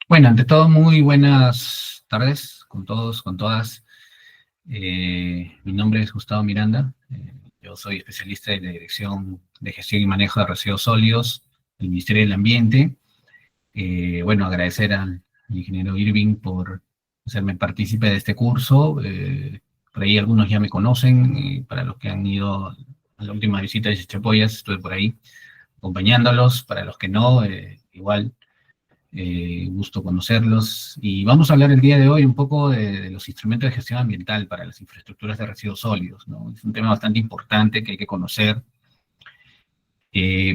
Bueno, ante todo, muy buenas tardes con todos, con todas. Mi nombre es Gustavo Miranda. Yo soy especialista en la Dirección de Gestión y Manejo de Residuos Sólidos del Ministerio del Ambiente. Bueno, agradecer al ingeniero Irving por hacerme partícipe de este curso. Por ahí algunos ya me conocen. Para los que han ido a la última visita de Chachapoyas, estuve por ahí acompañándolos. Para los que no, igual. Gusto conocerlos. Y vamos a hablar el día de hoy un poco de los instrumentos de gestión ambiental para las infraestructuras de residuos sólidos, ¿no? Es un tema bastante importante que hay que conocer,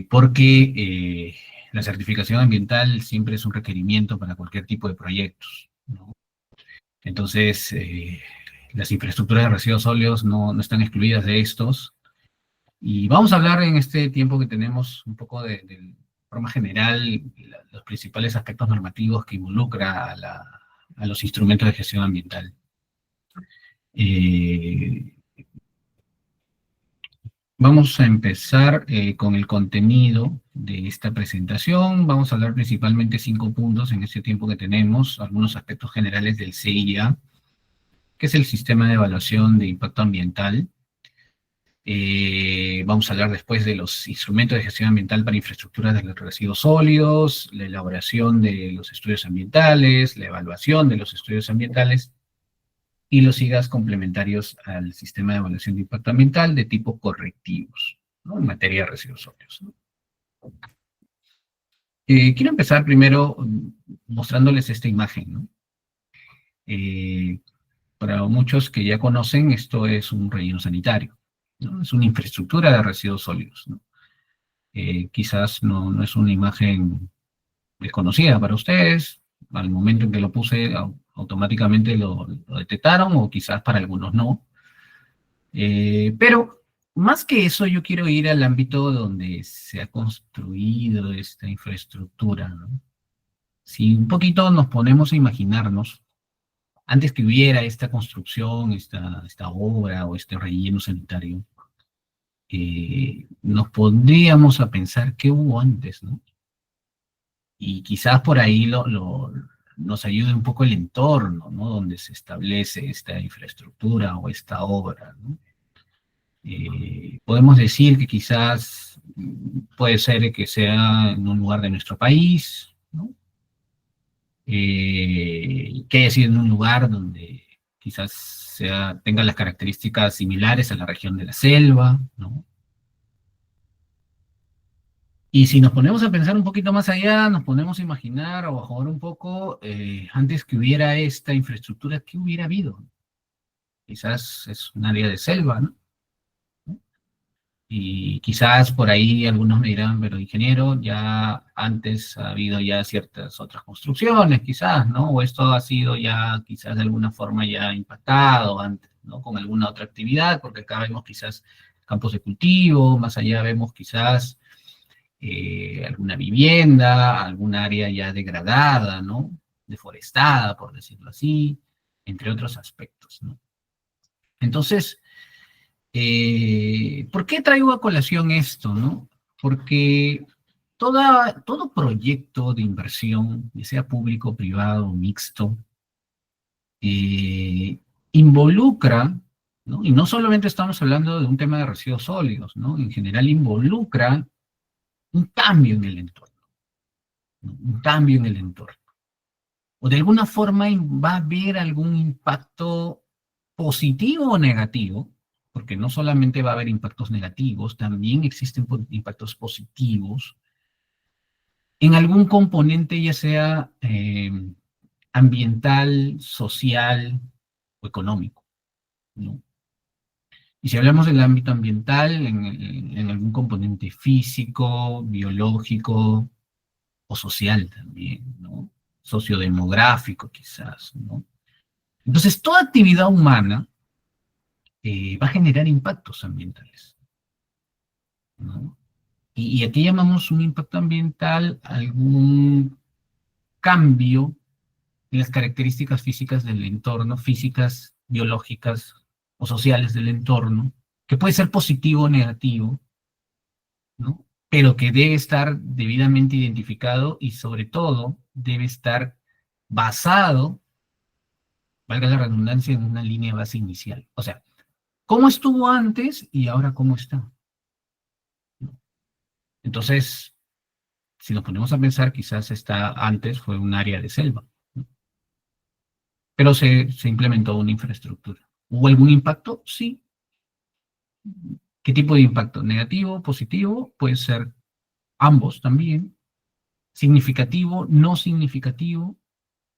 porque la certificación ambiental siempre es un requerimiento para cualquier tipo de proyectos, ¿no? Entonces, las infraestructuras de residuos sólidos no están excluidas de estos. Y vamos a hablar en este tiempo que tenemos un poco de forma general, los principales aspectos normativos que involucra a los instrumentos de gestión ambiental. Vamos a empezar con el contenido de esta presentación. Vamos a hablar principalmente 5 puntos en este tiempo que tenemos, algunos aspectos generales del CIA, que es el Sistema de Evaluación de Impacto Ambiental. Vamos a hablar después de los instrumentos de gestión ambiental para infraestructuras de los residuos sólidos, la elaboración de los estudios ambientales, la evaluación de los estudios ambientales y los SIGAs complementarios al sistema de evaluación de impacto ambiental de tipo correctivos, ¿no? En materia de residuos sólidos, ¿no? Quiero empezar primero mostrándoles esta imagen, ¿no? Para muchos que ya conocen, esto es un relleno sanitario, ¿no? Es una infraestructura de residuos sólidos, ¿no? Quizás no es una imagen desconocida para ustedes. Al momento en que lo puse, automáticamente lo detectaron, o quizás para algunos no. Pero más que eso, yo quiero ir al ámbito donde se ha construido esta infraestructura, ¿no? Si un poquito nos ponemos a imaginarnos, antes que hubiera esta construcción, esta obra o este relleno sanitario, nos pondríamos a pensar qué hubo antes, ¿no? Y quizás por ahí nos ayude un poco el entorno, ¿no? Donde se establece esta infraestructura o esta obra, ¿no? Podemos decir que quizás puede ser que sea en un lugar de nuestro país, ¿no? Que haya sido en un lugar donde quizás tenga las características similares a la región de la selva, ¿no? Y si nos ponemos a pensar un poquito más allá, nos ponemos a imaginar o a jugar un poco, antes que hubiera esta infraestructura, ¿qué hubiera habido? Quizás es un área de selva, ¿no? Y quizás por ahí algunos me dirán, pero ingeniero, ya antes ha habido ya ciertas otras construcciones, quizás, ¿no? O esto ha sido ya quizás de alguna forma ya impactado antes, ¿no? Con alguna otra actividad, porque acá vemos quizás campos de cultivo, más allá vemos quizás alguna vivienda, algún área ya degradada, ¿no? Deforestada, por decirlo así, entre otros aspectos, ¿no? Entonces, ¿por qué traigo a colación esto, no? Porque todo proyecto de inversión, ya sea público, privado, mixto, eh, involucra, ¿no? Y no solamente estamos hablando de un tema de residuos sólidos, ¿no? En general involucra un cambio en el entorno, ¿no? Un cambio en el entorno. O de alguna forma va a haber algún impacto positivo o negativo, porque no solamente va a haber impactos negativos, también existen impactos positivos en algún componente, ya sea ambiental, social o económico, ¿no? Y si hablamos del ámbito ambiental, en algún componente físico, biológico o social también, ¿no? Sociodemográfico quizás, ¿no? Entonces, toda actividad humana va a generar impactos ambientales, ¿no? Y aquí llamamos un impacto ambiental algún cambio en las características físicas del entorno, físicas, biológicas o sociales del entorno, que puede ser positivo o negativo, ¿no? Pero que debe estar debidamente identificado y sobre todo debe estar basado, valga la redundancia, en una línea de base inicial. O sea, ¿cómo estuvo antes y ahora cómo está? Entonces, si nos ponemos a pensar, quizás antes fue un área de selva, ¿no? Pero se implementó una infraestructura. ¿Hubo algún impacto? Sí. ¿Qué tipo de impacto? ¿Negativo, positivo? Puede ser ambos también. ¿Significativo, no significativo?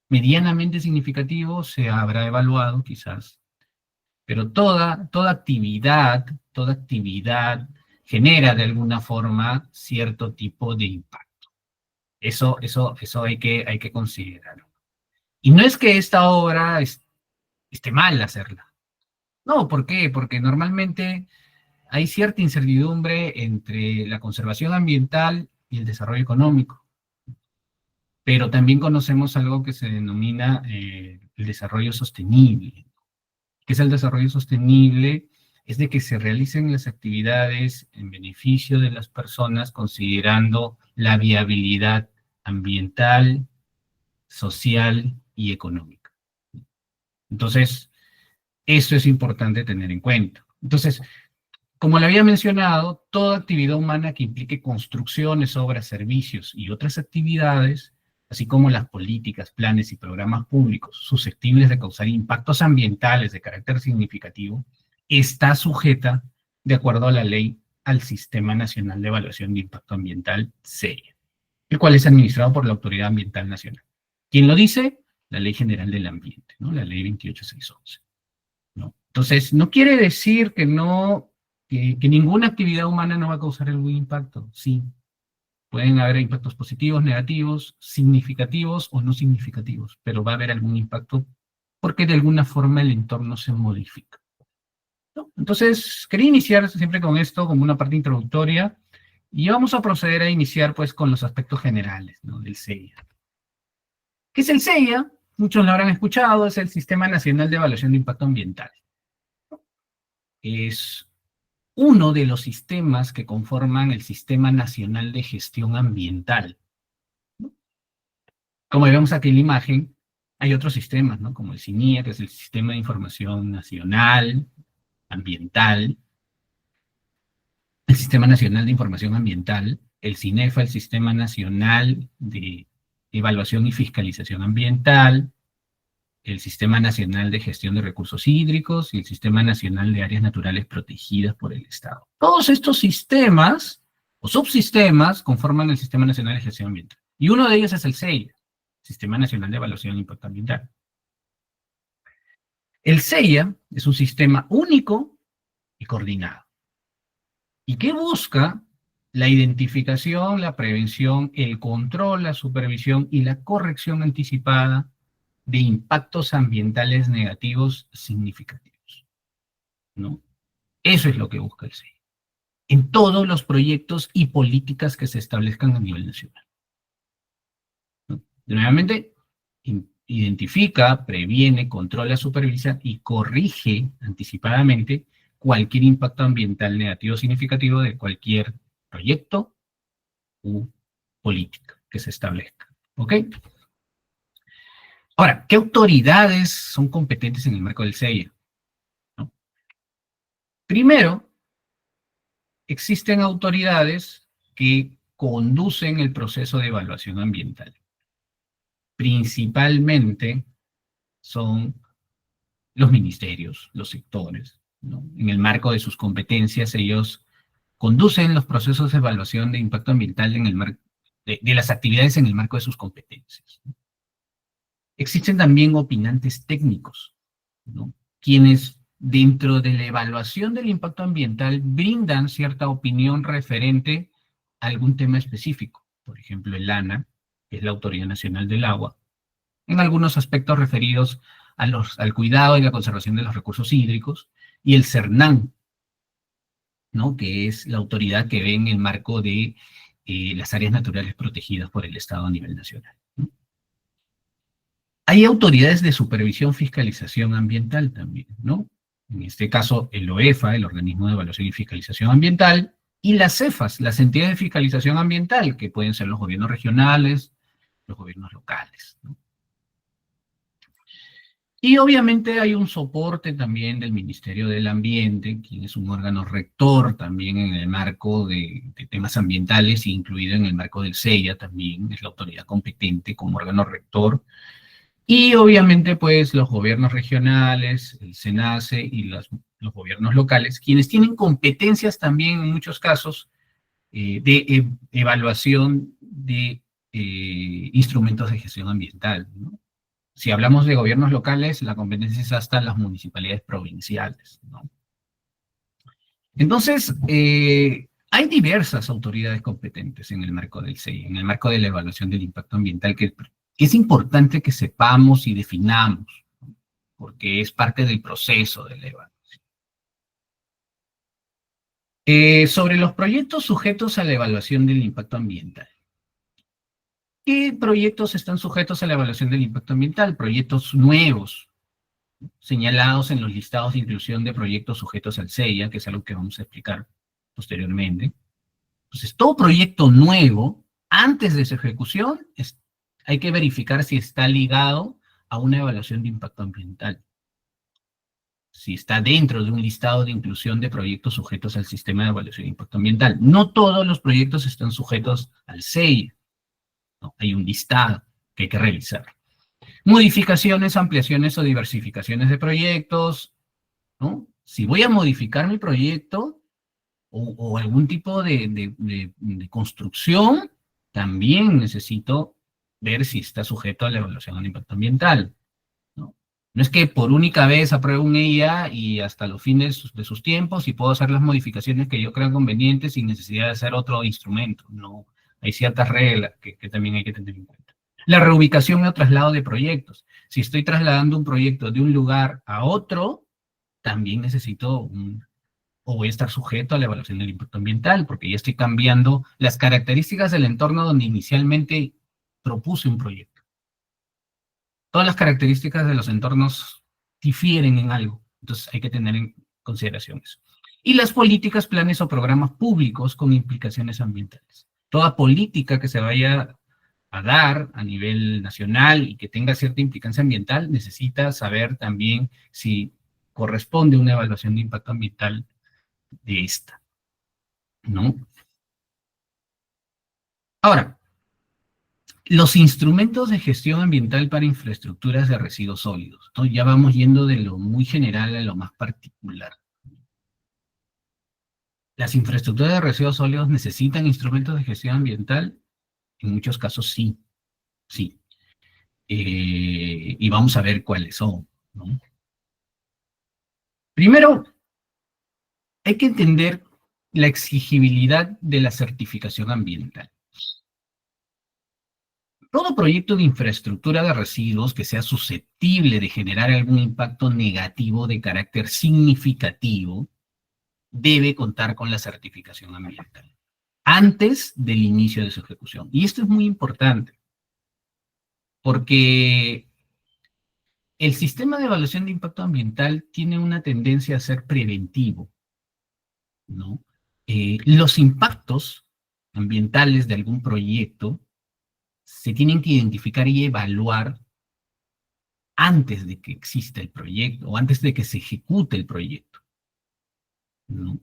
Medianamente significativo se habrá evaluado quizás. Pero toda actividad genera de alguna forma cierto tipo de impacto. Eso hay que considerarlo. Y no es que esta obra esté mal hacerla. No, ¿por qué? Porque normalmente hay cierta incertidumbre entre la conservación ambiental y el desarrollo económico. Pero también conocemos algo que se denomina el desarrollo sostenible. ¿Qué es el desarrollo sostenible? Es de que se realicen las actividades en beneficio de las personas considerando la viabilidad ambiental, social y económica. Entonces, eso es importante tener en cuenta. Entonces, como le había mencionado, toda actividad humana que implique construcciones, obras, servicios y otras actividades, así como las políticas, planes y programas públicos susceptibles de causar impactos ambientales de carácter significativo, está sujeta, de acuerdo a la ley, al Sistema Nacional de Evaluación de Impacto Ambiental, SEIA, el cual es administrado por la Autoridad Ambiental Nacional. ¿Quién lo dice? La Ley General del Ambiente, ¿no? La Ley 28611. ¿No? Entonces, no quiere decir que que ninguna actividad humana no va a causar algún impacto. Sí, pueden haber impactos positivos, negativos, significativos o no significativos, pero va a haber algún impacto porque de alguna forma el entorno se modifica, ¿no? Entonces, quería iniciar siempre con esto, como una parte introductoria, y vamos a proceder a iniciar pues con los aspectos generales, ¿no?, del SEIA. ¿Qué es el SEIA? Muchos lo habrán escuchado, es el Sistema Nacional de Evaluación de Impacto Ambiental. Es uno de los sistemas que conforman el Sistema Nacional de Gestión Ambiental. Como vemos aquí en la imagen, hay otros sistemas, ¿no?, como el SINIA, que es el Sistema de Información Nacional Ambiental, el Sistema Nacional de Información Ambiental, el SINEFA, el Sistema Nacional de Evaluación y Fiscalización Ambiental, el Sistema Nacional de Gestión de Recursos Hídricos y el Sistema Nacional de Áreas Naturales Protegidas por el Estado. Todos estos sistemas o subsistemas conforman el Sistema Nacional de Gestión Ambiental. Y uno de ellos es el SEIA, Sistema Nacional de Evaluación de Impacto Ambiental. El SEIA es un sistema único y coordinado. ¿Y qué busca? La identificación, la prevención, el control, la supervisión y la corrección anticipada de impactos ambientales negativos significativos, ¿no? Eso es lo que busca el SEIA, en todos los proyectos y políticas que se establezcan a nivel nacional, ¿no? Nuevamente, identifica, previene, controla, supervisa y corrige anticipadamente cualquier impacto ambiental negativo significativo de cualquier proyecto u política que se establezca, ¿ok? Ahora, ¿qué autoridades son competentes en el marco del SEIA? ¿No? Primero, existen autoridades que conducen el proceso de evaluación ambiental. Principalmente son los ministerios, los sectores, ¿no? En el marco de sus competencias, ellos conducen los procesos de evaluación de impacto ambiental en el marco de las actividades en el marco de sus competencias, ¿no? Existen también opinantes técnicos, ¿no?, quienes dentro de la evaluación del impacto ambiental brindan cierta opinión referente a algún tema específico. Por ejemplo, el ANA, que es la Autoridad Nacional del Agua, en algunos aspectos referidos al cuidado y la conservación de los recursos hídricos, y el CERNAN, ¿no?, que es la autoridad que ve en el marco de las áreas naturales protegidas por el Estado a nivel nacional, ¿no? Hay autoridades de supervisión, fiscalización ambiental también, ¿no? En este caso, el OEFA, el Organismo de Evaluación y Fiscalización Ambiental, y las CEFAS, las entidades de fiscalización ambiental, que pueden ser los gobiernos regionales, los gobiernos locales, ¿no? Y obviamente hay un soporte también del Ministerio del Ambiente, quien es un órgano rector también en el marco de temas ambientales, incluido en el marco del CEIA también, es la autoridad competente como órgano rector. Y obviamente pues los gobiernos regionales, el SENACE y los gobiernos locales, quienes tienen competencias también en muchos casos evaluación de instrumentos de gestión ambiental, ¿no? Si hablamos de gobiernos locales, la competencia es hasta las municipalidades provinciales, ¿no? Entonces, hay diversas autoridades competentes en el marco del CEI, en el marco de la evaluación del impacto ambiental, que es importante que sepamos y definamos, porque es parte del proceso de la evaluación. Sobre los proyectos sujetos a la evaluación del impacto ambiental. ¿Qué proyectos están sujetos a la evaluación del impacto ambiental? Proyectos nuevos, señalados en los listados de inclusión de proyectos sujetos al CEIA, que es algo que vamos a explicar posteriormente. Entonces, todo proyecto nuevo, antes de su ejecución, hay que verificar si está ligado a una evaluación de impacto ambiental. Si está dentro de un listado de inclusión de proyectos sujetos al sistema de evaluación de impacto ambiental. No todos los proyectos están sujetos al CEIA, ¿no? Hay un listado que hay que revisar. Modificaciones, ampliaciones o diversificaciones de proyectos, ¿no? Si voy a modificar mi proyecto o algún tipo de construcción, también necesito ver si está sujeto a la evaluación de impacto ambiental, ¿no? No es que por única vez apruebo un EIA y hasta los fines de sus tiempos y puedo hacer las modificaciones que yo crea convenientes sin necesidad de hacer otro instrumento, no. Hay ciertas reglas que también hay que tener en cuenta. La reubicación o traslado de proyectos. Si estoy trasladando un proyecto de un lugar a otro, también necesito o voy a estar sujeto a la evaluación del impacto ambiental, porque ya estoy cambiando las características del entorno donde inicialmente propuse un proyecto. Todas las características de los entornos difieren en algo, entonces hay que tener en consideración eso. Y las políticas, planes o programas públicos con implicaciones ambientales. Toda política que se vaya a dar a nivel nacional y que tenga cierta implicancia ambiental, necesita saber también si corresponde una evaluación de impacto ambiental de esta, ¿no? Ahora, los instrumentos de gestión ambiental para infraestructuras de residuos sólidos, ¿no? Ya vamos yendo de lo muy general a lo más particular. ¿Las infraestructuras de residuos sólidos necesitan instrumentos de gestión ambiental? En muchos casos sí, sí. Y vamos a ver cuáles son, ¿no? Primero, hay que entender la exigibilidad de la certificación ambiental. Todo proyecto de infraestructura de residuos que sea susceptible de generar algún impacto negativo de carácter significativo debe contar con la certificación ambiental antes del inicio de su ejecución. Y esto es muy importante porque el sistema de evaluación de impacto ambiental tiene una tendencia a ser preventivo, ¿no? Los impactos ambientales de algún proyecto se tienen que identificar y evaluar antes de que exista el proyecto o antes de que se ejecute el proyecto, ¿no?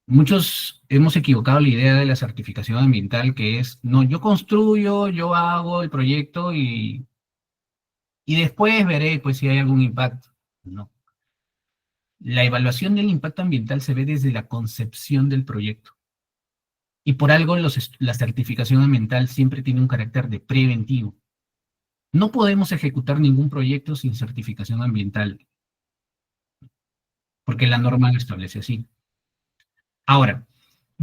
Muchos hemos equivocado la idea de la certificación ambiental, que es, no, yo construyo, yo hago el proyecto y después veré pues si hay algún impacto. No. La evaluación del impacto ambiental se ve desde la concepción del proyecto. Y por algo la certificación ambiental siempre tiene un carácter de preventivo. No podemos ejecutar ningún proyecto sin certificación ambiental, porque la norma lo establece así. Ahora,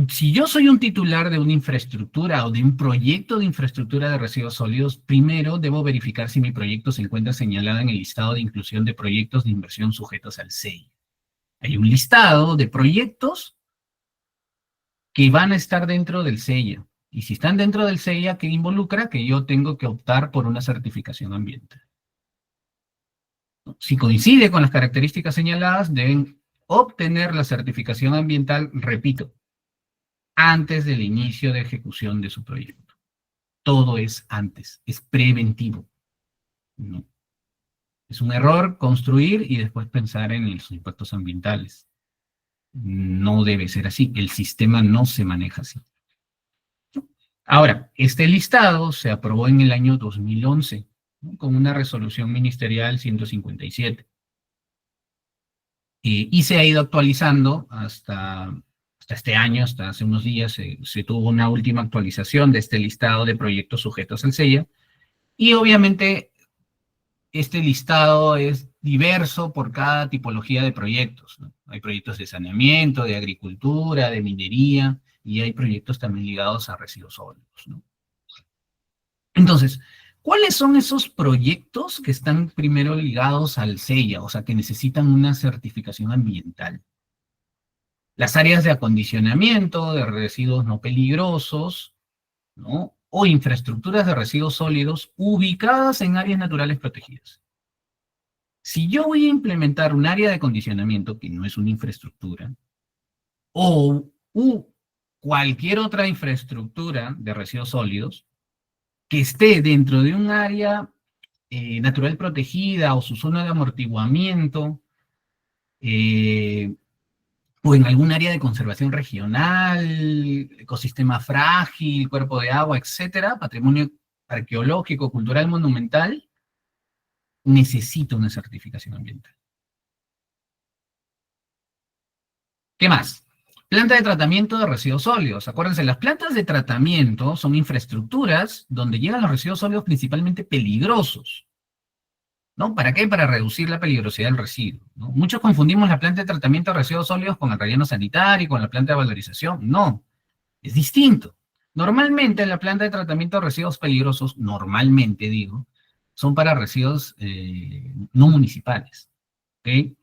si yo soy un titular de una infraestructura o de un proyecto de infraestructura de residuos sólidos, primero debo verificar si mi proyecto se encuentra señalado en el listado de inclusión de proyectos de inversión sujetos al CEI. Hay un listado de proyectos que van a estar dentro del CEIA. Y si están dentro del CEIA, ¿qué involucra? Que yo tengo que optar por una certificación ambiental. Si coincide con las características señaladas, deben obtener la certificación ambiental, repito, antes del inicio de ejecución de su proyecto. Todo es antes, es preventivo, ¿no? Es un error construir y después pensar en los impactos ambientales. No debe ser así. El sistema no se maneja así. Ahora, este listado se aprobó en el año 2011, ¿no? Con una resolución ministerial 157. Y se ha ido actualizando hasta este año, hasta hace unos días, se tuvo una última actualización de este listado de proyectos sujetos al SEIA. Y obviamente este listado es diverso por cada tipología de proyectos, ¿no? Hay proyectos de saneamiento, de agricultura, de minería, y hay proyectos también ligados a residuos sólidos, ¿no? Entonces, ¿cuáles son esos proyectos que están primero ligados al SEIA, o sea, que necesitan una certificación ambiental? Las áreas de acondicionamiento de residuos no peligrosos, ¿no? O infraestructuras de residuos sólidos ubicadas en áreas naturales protegidas. Si yo voy a implementar un área de acondicionamiento, que no es una infraestructura, o cualquier otra infraestructura de residuos sólidos, que esté dentro de un área natural protegida o su zona de amortiguamiento, eh, o en algún área de conservación regional, ecosistema frágil, cuerpo de agua, etcétera, patrimonio arqueológico, cultural, monumental, necesita una certificación ambiental. ¿Qué más? Planta de tratamiento de residuos sólidos. Acuérdense, las plantas de tratamiento son infraestructuras donde llegan los residuos sólidos principalmente peligrosos, ¿no? ¿Para qué? Para reducir la peligrosidad del residuo, ¿no? Muchos confundimos la planta de tratamiento de residuos sólidos con el relleno sanitario, con la planta de valorización. No, es distinto. Normalmente la planta de tratamiento de residuos peligrosos, normalmente digo, son para residuos no municipales, ¿ok?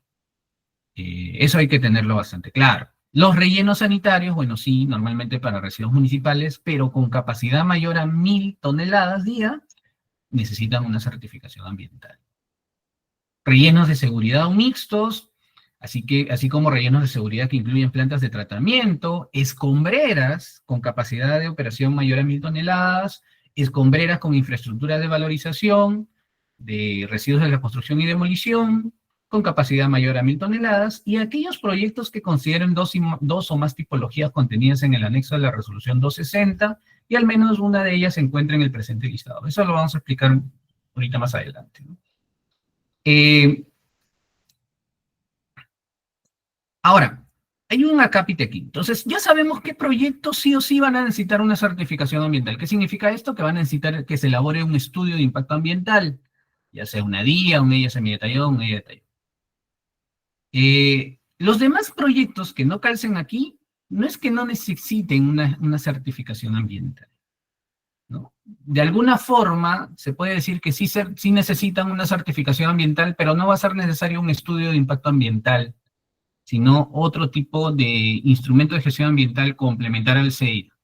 Eso hay que tenerlo bastante claro. Los rellenos sanitarios, bueno, sí, normalmente para residuos municipales, pero con capacidad mayor a 1000 toneladas día, necesitan una certificación ambiental. Rellenos de seguridad o mixtos, así como rellenos de seguridad que incluyen plantas de tratamiento, escombreras con capacidad de operación mayor a 1000 toneladas, escombreras con infraestructura de valorización, de residuos de la construcción y demolición, con capacidad mayor a 1000 toneladas, y aquellos proyectos que consideren dos o más tipologías contenidas en el anexo de la resolución 260, y al menos una de ellas se encuentra en el presente listado. Eso lo vamos a explicar ahorita más adelante, ¿no? Eh, Ahora, hay un acápite aquí. Entonces, ya sabemos qué proyectos sí o sí van a necesitar una certificación ambiental. ¿Qué significa esto? Que van a necesitar que se elabore un estudio de impacto ambiental, ya sea una DIA, un EIA semidetallado, un EIA detallado. Los demás proyectos que no calcen aquí, no es que no necesiten una certificación ambiental, ¿no? De alguna forma, se puede decir que sí necesitan una certificación ambiental, pero no va a ser necesario un estudio de impacto ambiental, sino otro tipo de instrumento de gestión ambiental complementario al SEIA,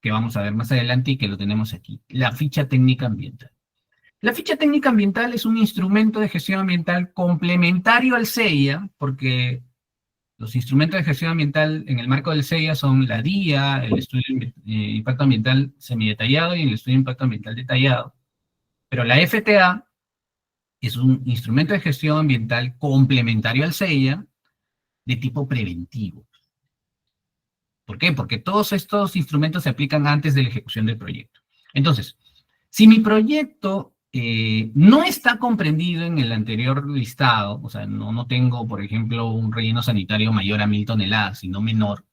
que vamos a ver más adelante y que lo tenemos aquí, la ficha técnica ambiental. La ficha técnica ambiental es un instrumento de gestión ambiental complementario al SEIA, porque los instrumentos de gestión ambiental en el marco del SEIA son la DIA, el estudio de impacto ambiental semidetallado y el estudio de impacto ambiental detallado. Pero la FTA es un instrumento de gestión ambiental complementario al SEIA de tipo preventivo. ¿Por qué? Porque todos estos instrumentos se aplican antes de la ejecución del proyecto. Entonces, si mi proyecto no está comprendido en el anterior listado, o sea, no tengo, por ejemplo, un relleno sanitario mayor a 1000 toneladas, sino menor,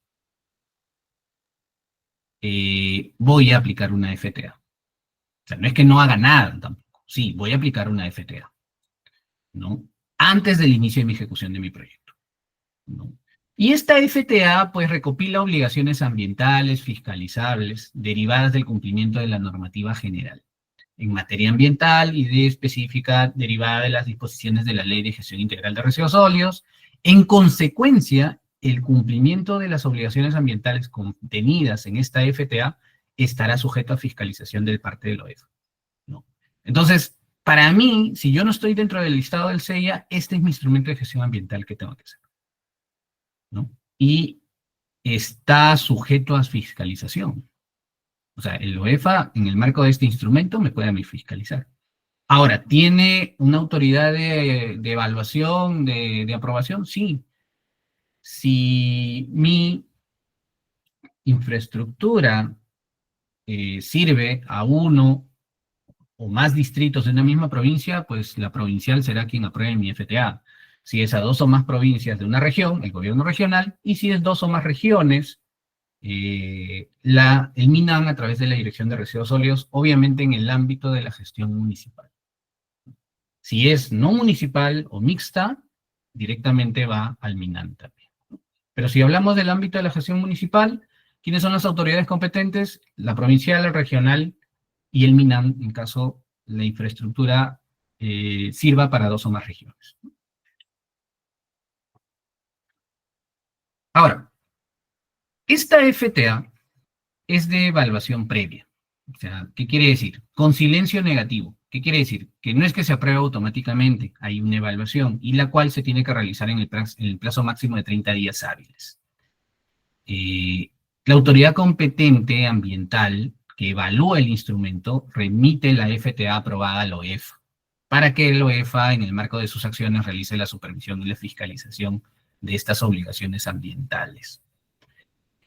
voy a aplicar una FTA. O sea, no es que no haga nada tampoco. Sí, voy a aplicar una FTA, ¿no? Antes del inicio de mi ejecución de mi proyecto, ¿no? Y esta FTA, pues, recopila obligaciones ambientales, fiscalizables, derivadas del cumplimiento de la normativa general en materia ambiental y de específica derivada de las disposiciones de la Ley de Gestión Integral de Residuos Sólidos. En consecuencia, el cumplimiento de las obligaciones ambientales contenidas en esta FTA estará sujeto a fiscalización del parte del OEF, ¿no? Entonces, para mí, si yo no estoy dentro del listado del SEIA, este es mi instrumento de gestión ambiental que tengo que hacer, ¿no? Y está sujeto a fiscalización. O sea, el OEFA, en el marco de este instrumento, me puede a mí fiscalizar. Ahora, ¿tiene una autoridad de evaluación, de aprobación? Sí. Si mi infraestructura sirve a uno o más distritos de una misma provincia, pues la provincial será quien apruebe mi FTA. Si es a dos o más provincias de una región, el gobierno regional, y si es dos o más regiones, el MINAN a través de la Dirección de Residuos Sólidos, obviamente en el ámbito de la gestión municipal. Si es no municipal o mixta, directamente va al MINAN también. Pero si hablamos del ámbito de la gestión municipal, ¿quiénes son las autoridades competentes? La provincial, el regional y el MINAN, en caso la infraestructura sirva para dos o más regiones. Ahora, esta FTA es de evaluación previa. O sea, ¿qué quiere decir? Con silencio negativo. ¿Qué quiere decir? Que no es que se apruebe automáticamente, hay una evaluación y la cual se tiene que realizar en el plazo máximo de 30 días hábiles. La autoridad competente ambiental que evalúa el instrumento remite la FTA aprobada a la OEFA para que la OEFA, en el marco de sus acciones, realice la supervisión y la fiscalización de estas obligaciones ambientales.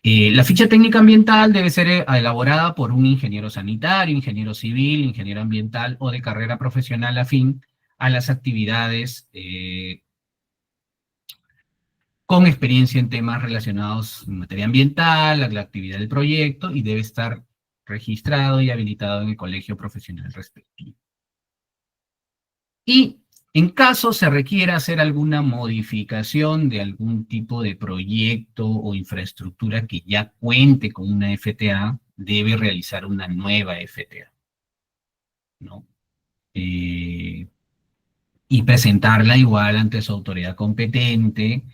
La ficha técnica ambiental debe ser elaborada por un ingeniero sanitario, ingeniero civil, ingeniero ambiental o de carrera profesional afín a las actividades con experiencia en temas relacionados en materia ambiental, a la actividad del proyecto, y debe estar registrado y habilitado en el colegio profesional respectivo. Y en caso se requiera hacer alguna modificación de algún tipo de proyecto o infraestructura que ya cuente con una FTA, debe realizar una nueva FTA, ¿no? Y presentarla igual ante su autoridad competente,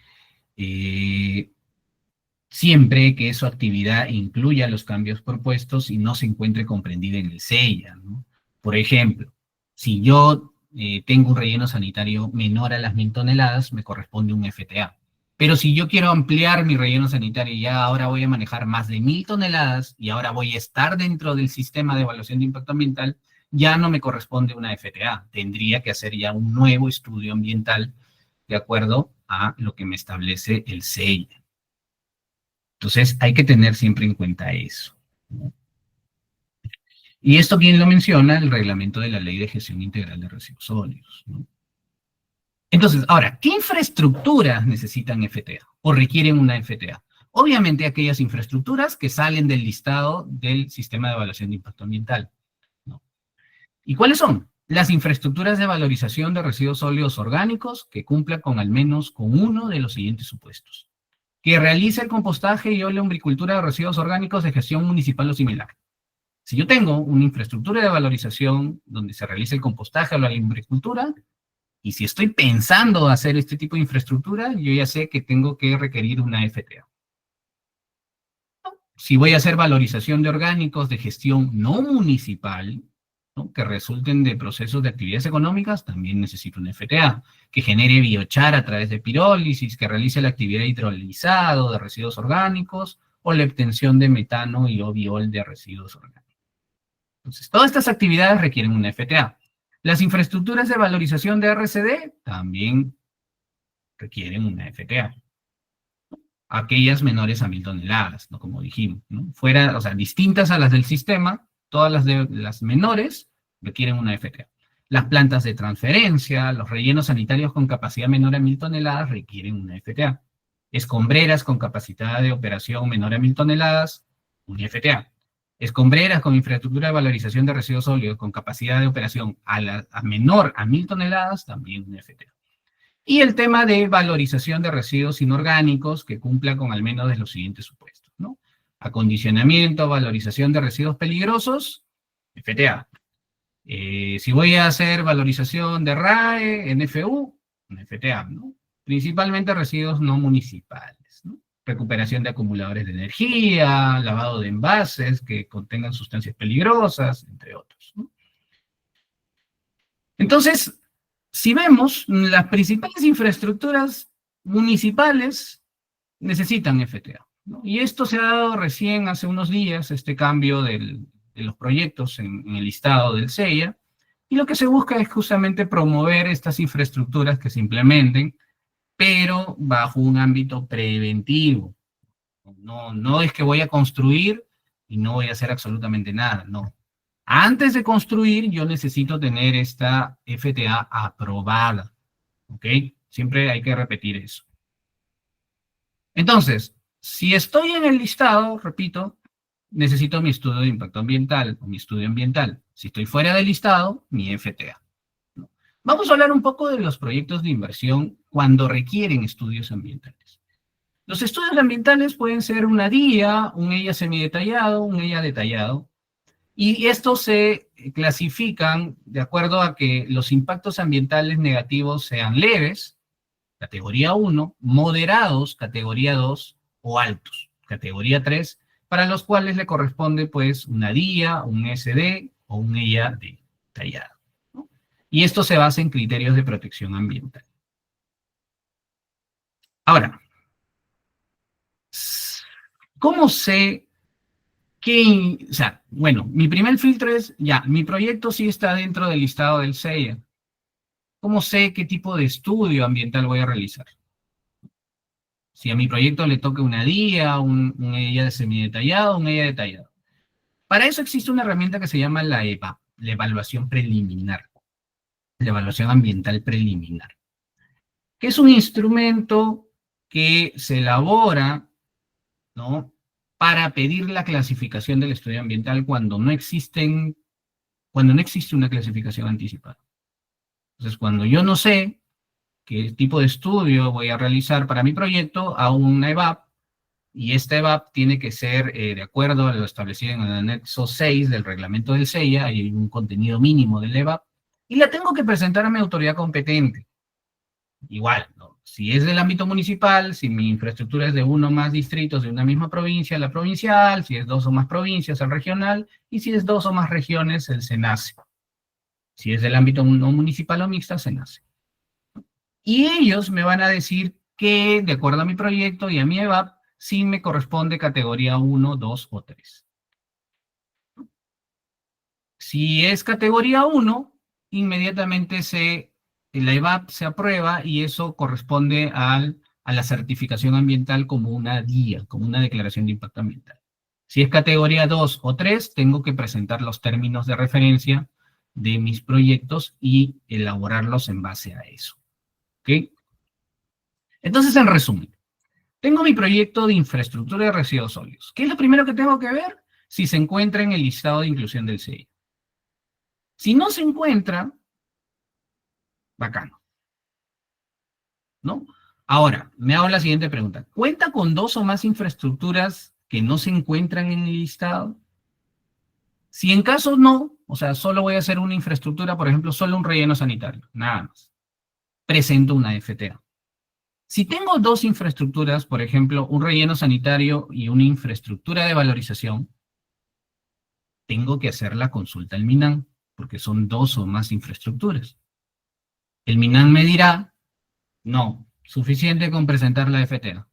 siempre que su actividad incluya los cambios propuestos y no se encuentre comprendida en el SEIA, ¿no? Por ejemplo, si yo tengo un relleno sanitario menor a las 1000 toneladas, me corresponde un FTA. Pero si yo quiero ampliar mi relleno sanitario y ya ahora voy a manejar más de 1000 toneladas y ahora voy a estar dentro del sistema de evaluación de impacto ambiental, ya no me corresponde una FTA. Tendría que hacer ya un nuevo estudio ambiental de acuerdo a lo que me establece el SEIA. Entonces, hay que tener siempre en cuenta eso, ¿no? Y esto bien lo menciona el reglamento de la Ley de Gestión Integral de Residuos Sólidos, ¿no? Entonces, ahora, ¿qué infraestructuras necesitan FTA o requieren una FTA? Obviamente aquellas infraestructuras que salen del listado del Sistema de Evaluación de Impacto Ambiental, ¿no? ¿Y cuáles son? Las infraestructuras de valorización de residuos sólidos orgánicos que cumplan con al menos con uno de los siguientes supuestos: que realice el compostaje y o la umbricultura de residuos orgánicos de gestión municipal o similar. Si yo tengo una infraestructura de valorización donde se realice el compostaje o la umbricultura, y si estoy pensando hacer este tipo de infraestructura, yo ya sé que tengo que requerir una FTA. Si voy a hacer valorización de orgánicos de gestión no municipal, ¿no?, que resulten de procesos de actividades económicas, también necesito una FTA, que genere biochar a través de pirólisis, que realice la actividad hidrolizado de residuos orgánicos, o la obtención de metano y o biol de residuos orgánicos. Entonces, todas estas actividades requieren una FTA. Las infraestructuras de valorización de RCD también requieren una FTA. Aquellas menores a 1000 toneladas, ¿no?, como dijimos, ¿no? Fuera, o sea, distintas a las del sistema, todas las menores requieren una FTA. Las plantas de transferencia, los rellenos sanitarios con capacidad menor a 1000 toneladas requieren una FTA. Escombreras con capacidad de operación menor a 1000 toneladas, una FTA. Escombreras con infraestructura de valorización de residuos sólidos con capacidad de operación a menor a 1000 toneladas, también una FTA. Y el tema de valorización de residuos inorgánicos que cumpla con al menos de los siguientes supuestos, ¿no? Acondicionamiento, valorización de residuos peligrosos, FTA. Si voy a hacer valorización de RAE, NFU, una FTA, ¿no? Principalmente residuos no municipales, ¿no? Recuperación de acumuladores de energía, lavado de envases que contengan sustancias peligrosas, entre otros, ¿no? Entonces, si vemos, las principales infraestructuras municipales necesitan FTA, ¿no? Y esto se ha dado recién hace unos días, este cambio de los proyectos en el listado del SEIA, Y lo que se busca es justamente promover estas infraestructuras que se implementen, pero bajo un ámbito preventivo. No, no es que voy a construir y no voy a hacer absolutamente nada, no. Antes de construir, yo necesito tener esta FTA aprobada, ¿ok? Siempre hay que repetir eso. Entonces, si estoy en el listado, repito, necesito mi estudio de impacto ambiental o mi estudio ambiental. Si estoy fuera del listado, mi FTA. ¿No? Vamos a hablar un poco de los proyectos de inversión cuando requieren estudios ambientales. Los estudios ambientales pueden ser una DIA, un EIA semidetallado, un EIA detallado, y estos se clasifican de acuerdo a que los impactos ambientales negativos sean leves, categoría 1, moderados, categoría 2, o altos, categoría 3, para los cuales le corresponde pues una DIA, un SD o un EIA detallado, ¿no? Y esto se basa en criterios de protección ambiental. Ahora, ¿cómo sé qué? O sea, bueno, mi primer filtro es, ya, mi proyecto sí está dentro del listado del CEIA. ¿Cómo sé qué tipo de estudio ambiental voy a realizar? Si a mi proyecto le toca una DIA, un EIA semidetallado, un EIA detallado. Para eso existe una herramienta que se llama la EVA, la evaluación preliminar, la evaluación ambiental preliminar, que es un instrumento que se elabora, ¿no?, para pedir la clasificación del estudio ambiental cuando no existe una clasificación anticipada. Entonces, cuando yo no sé qué tipo de estudio voy a realizar para mi proyecto, hago una EVAP, y esta EVAP tiene que ser de acuerdo a lo establecido en el anexo 6 del reglamento del CEIA, hay un contenido mínimo del EVAP, y la tengo que presentar a mi autoridad competente. Igual, ¿no? Si es del ámbito municipal, si mi infraestructura es de uno o más distritos de una misma provincia, la provincial, si es dos o más provincias, el regional, y si es dos o más regiones, el SENACE. Si es del ámbito no municipal o mixta, SENACE. Y ellos me van a decir que, de acuerdo a mi proyecto y a mi EVAP, sí me corresponde categoría 1, 2 o 3. Si es categoría 1, inmediatamente la EVAP se aprueba y eso corresponde a la certificación ambiental como una DIA, como una declaración de impacto ambiental. Si es categoría 2 o 3, tengo que presentar los términos de referencia de mis proyectos y elaborarlos en base a eso. ¿Ok? Entonces, en resumen, tengo mi proyecto de infraestructura de residuos sólidos. ¿Qué es lo primero que tengo que ver? Si se encuentra en el listado de inclusión del CEI. Si no se encuentra, bacano, ¿no? Ahora, me hago la siguiente pregunta. ¿Cuenta con dos o más infraestructuras que no se encuentran en el listado? Si en caso no, o sea, solo voy a hacer una infraestructura, por ejemplo, solo un relleno sanitario, nada más, presento una FTA. Si tengo dos infraestructuras, por ejemplo, un relleno sanitario y una infraestructura de valorización, tengo que hacer la consulta al MINAM, porque son dos o más infraestructuras. El MINAM me dirá, no, suficiente con presentar la FTA.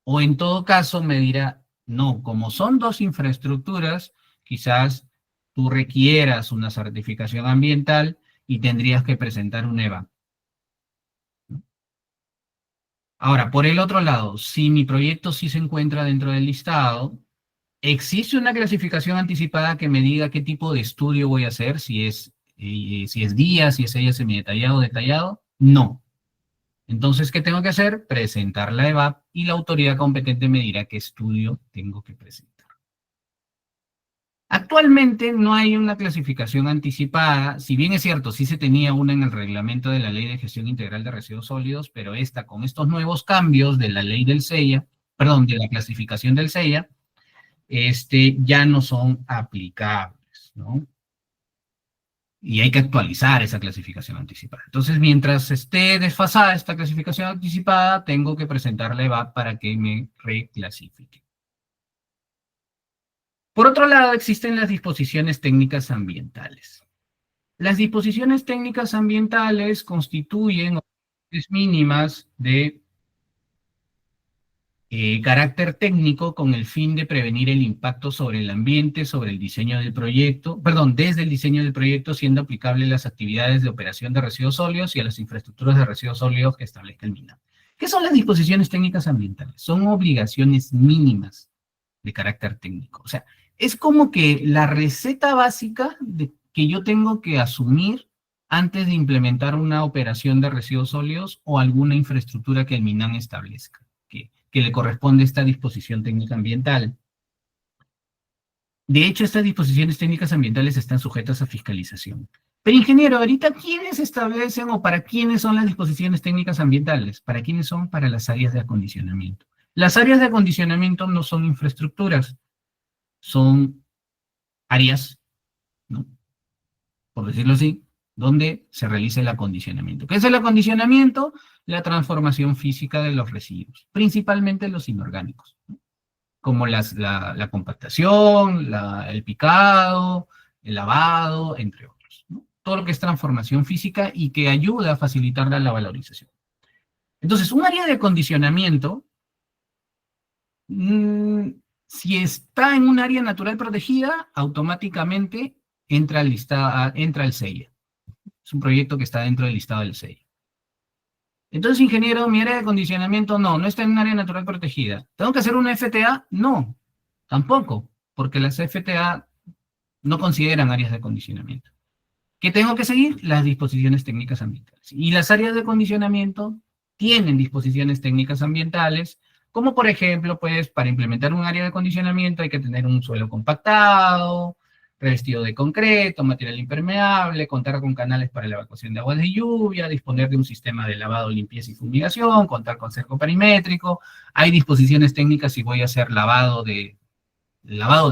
O en todo caso me dirá, no, como son dos infraestructuras, quizás tú requieras una certificación ambiental y tendrías que presentar un EVA. Ahora, por el otro lado, si mi proyecto sí se encuentra dentro del listado, ¿existe una clasificación anticipada que me diga qué tipo de estudio voy a hacer? Si es día, si es ella semidetallado o detallado. No. Entonces, ¿qué tengo que hacer? Presentar la EVAP y la autoridad competente me dirá qué estudio tengo que presentar. Actualmente no hay una clasificación anticipada, si bien es cierto, sí se tenía una en el reglamento de la Ley de Gestión Integral de Residuos Sólidos, pero esta, con estos nuevos cambios de la ley del CEIA, perdón, de la clasificación del CEIA, ya no son aplicables, ¿no? Y hay que actualizar esa clasificación anticipada. Entonces, mientras esté desfasada esta clasificación anticipada, tengo que presentar la EVAP para que me reclasifique. Por otro lado, existen las disposiciones técnicas ambientales. Las disposiciones técnicas ambientales constituyen mínimas de Carácter técnico con el fin de prevenir el impacto sobre el ambiente, sobre el diseño del proyecto, perdón, desde el diseño del proyecto, siendo aplicable a las actividades de operación de residuos sólidos y a las infraestructuras de residuos sólidos que establezca el MINAM. ¿Qué son las disposiciones técnicas ambientales? Son obligaciones mínimas de carácter técnico. O sea, es como que la receta básica que yo tengo que asumir antes de implementar una operación de residuos sólidos o alguna infraestructura que el MINAM establezca, que le corresponde esta disposición técnica ambiental. De hecho, estas disposiciones técnicas ambientales están sujetas a fiscalización. Pero, ingeniero, ahorita, ¿quiénes establecen o para quiénes son las disposiciones técnicas ambientales? ¿Para quiénes son? Para las áreas de acondicionamiento. Las áreas de acondicionamiento no son infraestructuras, son áreas, ¿no?, por decirlo así, donde se realiza el acondicionamiento. ¿Qué es el acondicionamiento? La transformación física de los residuos, principalmente los inorgánicos, ¿no?, como la compactación, el picado, el lavado, entre otros, ¿no? Todo lo que es transformación física y que ayuda a facilitar la valorización. Entonces, un área de acondicionamiento, si está en un área natural protegida, automáticamente entra al CEIA. Es un proyecto que está dentro del listado del CEIA. Entonces, ingeniero, mi área de acondicionamiento no está en un área natural protegida. ¿Tengo que hacer una FTA? No, tampoco, porque las FTA no consideran áreas de acondicionamiento. ¿Qué tengo que seguir? Las disposiciones técnicas ambientales. Y las áreas de acondicionamiento tienen disposiciones técnicas ambientales, como por ejemplo, pues, para implementar un área de acondicionamiento hay que tener un suelo compactado, revestido de concreto, material impermeable, contar con canales para la evacuación de aguas de lluvia, disponer de un sistema de lavado, limpieza y fumigación, contar con cerco perimétrico. Hay disposiciones técnicas si voy a hacer lavado de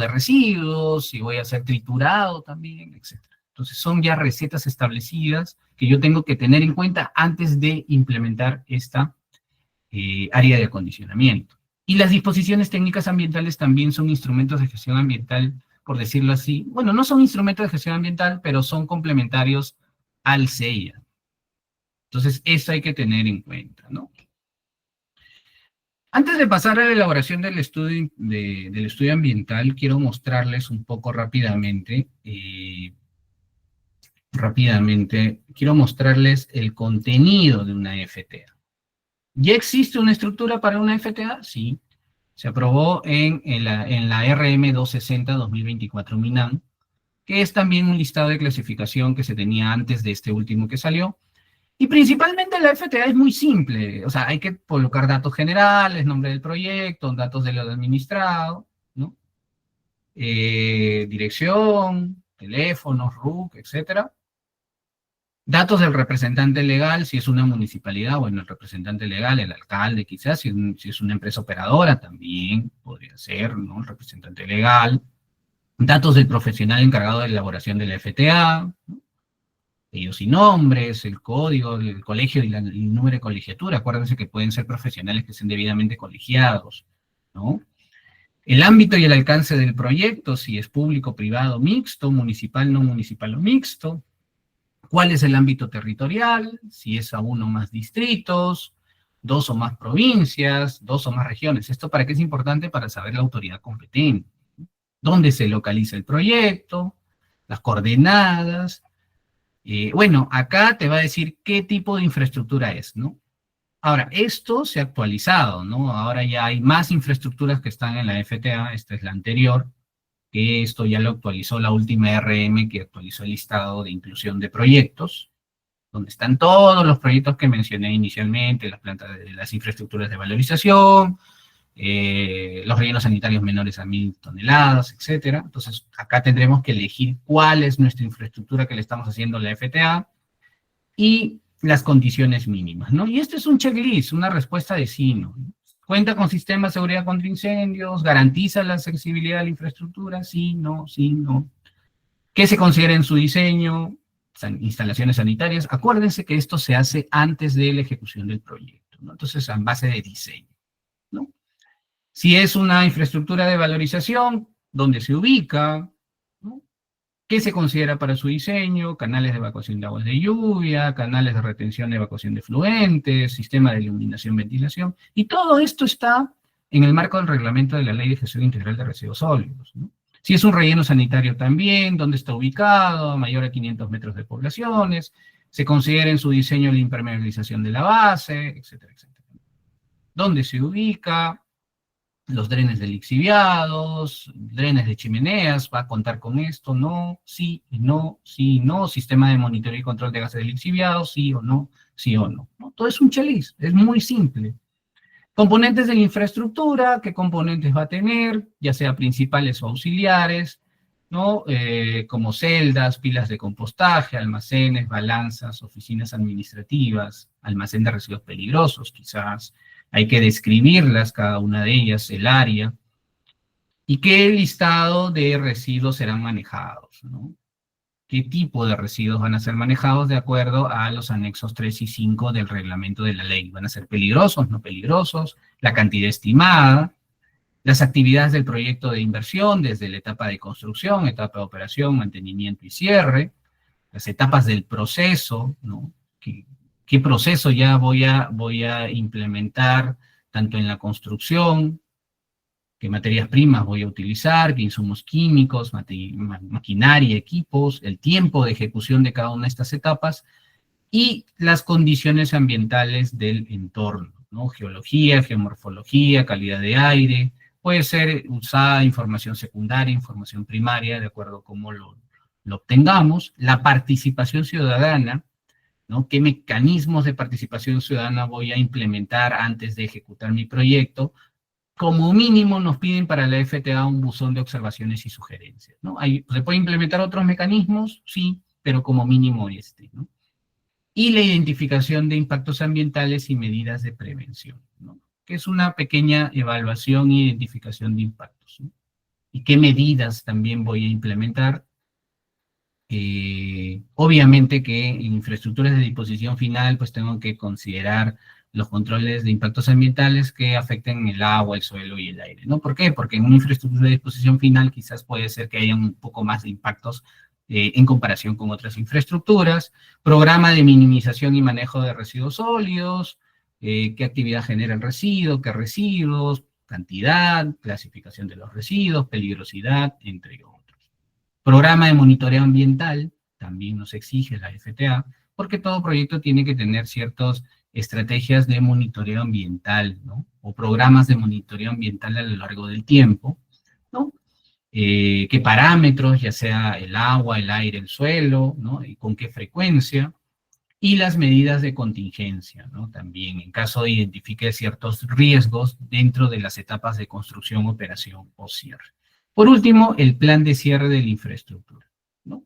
residuos, si voy a hacer triturado también, etc. Entonces son ya recetas establecidas que yo tengo que tener en cuenta antes de implementar esta área de acondicionamiento. Y las disposiciones técnicas ambientales también son instrumentos de gestión ambiental, por decirlo así. Bueno, no son instrumentos de gestión ambiental, pero son complementarios al CEIA. Entonces, eso hay que tener en cuenta, ¿no? Antes de pasar a la elaboración del estudio ambiental, quiero mostrarles un poco rápidamente, quiero mostrarles el contenido de una FTA. ¿Ya existe una estructura para una FTA? Sí. Se aprobó en la RM 260-2024 MINAM, que es también un listado de clasificación que se tenía antes de este último que salió. Y principalmente la FTA es muy simple, o sea, hay que colocar datos generales, nombre del proyecto, datos del administrado, ¿no? Dirección, teléfonos, RUC, etcétera. Datos del representante legal, si es una municipalidad, bueno, el representante legal, el alcalde quizás, si es una empresa operadora también podría ser, ¿no?, el representante legal. Datos del profesional encargado de la elaboración de la FTA, ¿no?, ellos y nombres, el código, el colegio y el número de colegiatura. Acuérdense que pueden ser profesionales que sean debidamente colegiados, ¿no? El ámbito y el alcance del proyecto, si es público, privado, mixto, municipal, no municipal o mixto. ¿Cuál es el ámbito territorial? Si es a uno o más distritos, 2 o más provincias, 2 o más regiones. ¿Esto para qué es importante? Para saber la autoridad competente. ¿Dónde se localiza el proyecto? Las coordenadas. Bueno, acá te va a decir qué tipo de infraestructura es, ¿no? Ahora, esto se ha actualizado, ¿no? Ahora ya hay más infraestructuras que están en la FTA, esta es la anterior, que esto ya lo actualizó la última RM, que actualizó el listado de inclusión de proyectos, donde están todos los proyectos que mencioné inicialmente, las plantas de las infraestructuras de valorización, los rellenos sanitarios menores a 1000 toneladas, etcétera. Entonces, acá tendremos que elegir cuál es nuestra infraestructura que le estamos haciendo a la FTA y las condiciones mínimas, ¿no? Y este es un checklist, una respuesta de sí, ¿no? ¿Cuenta con sistema de seguridad contra incendios? ¿Garantiza la accesibilidad a la infraestructura? Sí, no, sí, no. ¿Qué se considera en su diseño? Instalaciones sanitarias. Acuérdense que esto se hace antes de la ejecución del proyecto, ¿no? Entonces, en base de diseño, ¿no? Si es una infraestructura de valorización, ¿dónde se ubica? ¿No? ¿Qué se considera para su diseño? Canales de evacuación de aguas de lluvia, canales de retención de evacuación de fluentes, sistema de iluminación, ventilación, y todo esto está en el marco del reglamento de la Ley de Gestión Integral de Residuos Sólidos, ¿no? Si es un relleno sanitario también, dónde está ubicado, mayor a 500 metros de poblaciones, se considera en su diseño la impermeabilización de la base, etcétera, etcétera. ¿Dónde se ubica? Los drenes de lixiviados, drenes de chimeneas, ¿va a contar con esto? No, sí y no, sí y no. Sistema de monitoreo y control de gases de lixiviados, sí o no, sí o no. ¿No? Todo es un checklist, es muy simple. Componentes de la infraestructura, ¿qué componentes va a tener? Ya sea principales o auxiliares, ¿no? Como celdas, pilas de compostaje, almacenes, balanzas, oficinas administrativas, almacén de residuos peligrosos, quizás. Hay que describirlas, cada una de ellas, el área, y qué listado de residuos serán manejados, ¿no? Qué tipo de residuos van a ser manejados de acuerdo a los anexos 3 y 5 del reglamento de la ley. ¿Van a ser peligrosos, no peligrosos? La cantidad estimada, las actividades del proyecto de inversión, desde la etapa de construcción, etapa de operación, mantenimiento y cierre, las etapas del proceso, ¿no? ¿Qué proceso ya voy a implementar tanto en la construcción, qué materias primas voy a utilizar, qué insumos químicos, maquinaria, equipos, el tiempo de ejecución de cada una de estas etapas y las condiciones ambientales del entorno, ¿no? Geología, geomorfología, calidad de aire, puede ser usada información secundaria, información primaria, de acuerdo a cómo lo obtengamos, la participación ciudadana, ¿no? ¿Qué mecanismos de participación ciudadana voy a implementar antes de ejecutar mi proyecto? Como mínimo nos piden para la FTA un buzón de observaciones y sugerencias, ¿no? ¿Se pueden implementar otros mecanismos? Sí, pero como mínimo este, ¿no? Y la identificación de impactos ambientales y medidas de prevención, ¿no? Que es una pequeña evaluación e identificación de impactos, ¿no? Y qué medidas también voy a implementar. Obviamente que en infraestructuras de disposición final, pues tengo que considerar los controles de impactos ambientales que afecten el agua, el suelo y el aire, ¿no? ¿Por qué? Porque en una infraestructura de disposición final quizás puede ser que haya un poco más de impactos en comparación con otras infraestructuras, programa de minimización y manejo de residuos sólidos, qué actividad genera el residuo, qué residuos, cantidad, clasificación de los residuos, peligrosidad, entre otros. Programa de monitoreo ambiental, también nos exige la FTA, porque todo proyecto tiene que tener ciertas estrategias de monitoreo ambiental, ¿no? O programas de monitoreo ambiental a lo largo del tiempo, ¿no? Qué parámetros, ya sea el agua, el aire, el suelo, ¿no? Y con qué frecuencia, y las medidas de contingencia, ¿no? También en caso de identifique ciertos riesgos dentro de las etapas de construcción, operación o cierre. Por último, el plan de cierre de la infraestructura, ¿no?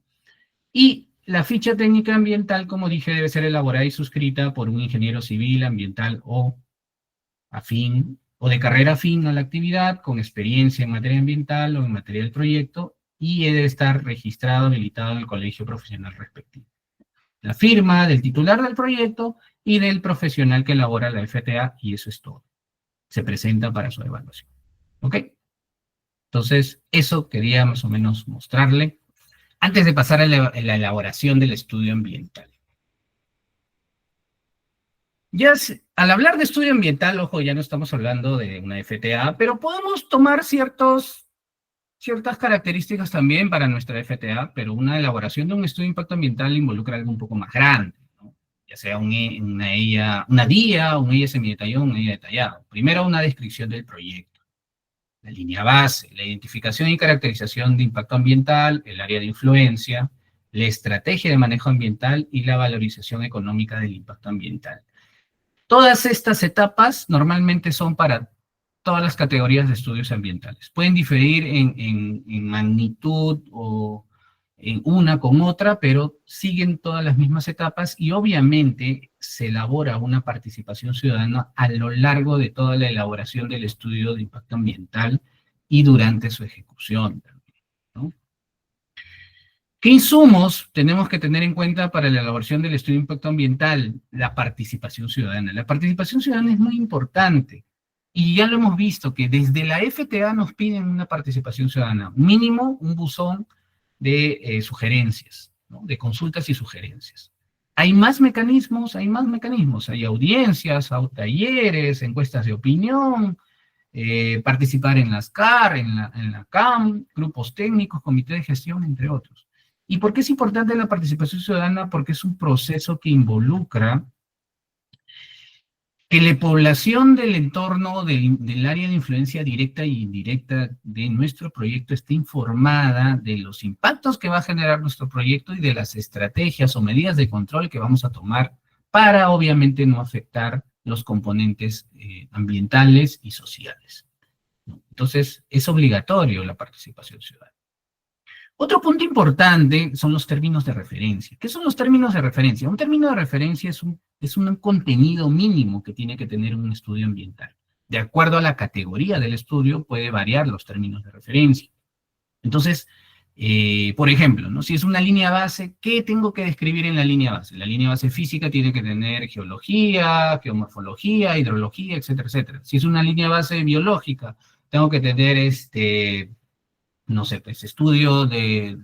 Y la ficha técnica ambiental, como dije, debe ser elaborada y suscrita por un ingeniero civil, ambiental o afín, o de carrera afín a la actividad, con experiencia en materia ambiental o en materia del proyecto, y debe estar registrado, habilitado en el colegio profesional respectivo. La firma del titular del proyecto y del profesional que elabora la FTA, y eso es todo. Se presenta para su evaluación. ¿Ok? Entonces, eso quería más o menos mostrarle antes de pasar a la elaboración del estudio ambiental. Ya, al hablar de estudio ambiental, ojo, ya no estamos hablando de una FTA, pero podemos tomar ciertas características también para nuestra FTA, pero una elaboración de un estudio de impacto ambiental involucra algo un poco más grande, ¿no? Ya sea una DIA, un EIA semidetallado, un EIA detallado. Primero, una descripción del proyecto, la línea base, la identificación y caracterización de impacto ambiental, el área de influencia, la estrategia de manejo ambiental y la valorización económica del impacto ambiental. Todas estas etapas normalmente son para todas las categorías de estudios ambientales. Pueden diferir en magnitud o en una con otra, pero siguen todas las mismas etapas y obviamente se elabora una participación ciudadana a lo largo de toda la elaboración del estudio de impacto ambiental y durante su ejecución, ¿no? ¿Qué insumos tenemos que tener en cuenta para la elaboración del estudio de impacto ambiental? La participación ciudadana. La participación ciudadana es muy importante. Y ya lo hemos visto, que desde la FTA nos piden una participación ciudadana. Mínimo, un buzón de sugerencias, ¿no? De consultas y sugerencias. Hay más mecanismos, hay audiencias, hay talleres, encuestas de opinión, participar en las CAR, en la CAM, grupos técnicos, comité de gestión, entre otros. ¿Y por qué es importante la participación ciudadana? Porque es un proceso que involucra que la población del entorno, del área de influencia directa e indirecta de nuestro proyecto esté informada de los impactos que va a generar nuestro proyecto y de las estrategias o medidas de control que vamos a tomar para obviamente no afectar los componentes ambientales y sociales. Entonces, es obligatorio la participación ciudadana. Otro punto importante son los términos de referencia. ¿Qué son los términos de referencia? Un término de referencia es un contenido mínimo que tiene que tener un estudio ambiental. De acuerdo a la categoría del estudio, puede variar los términos de referencia. Entonces, por ejemplo, ¿no? Si es una línea base, ¿qué tengo que describir en la línea base? La línea base física tiene que tener geología, geomorfología, hidrología, etcétera, etcétera. Si es una línea base biológica, tengo que tener no sé, pues estudio de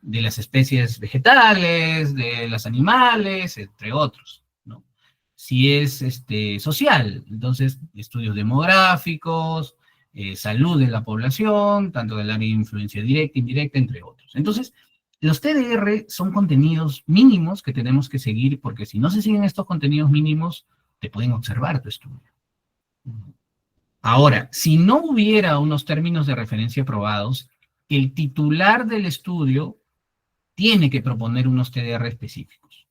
las especies vegetales, de los animales, entre otros, ¿no? Si es social, entonces estudios demográficos, salud de la población, tanto del área de influencia directa, indirecta, entre otros. Entonces, los TDR son contenidos mínimos que tenemos que seguir, porque si no se siguen estos contenidos mínimos, te pueden observar tu estudio. Ahora, si no hubiera unos términos de referencia aprobados, el titular del estudio tiene que proponer unos TDR específicos.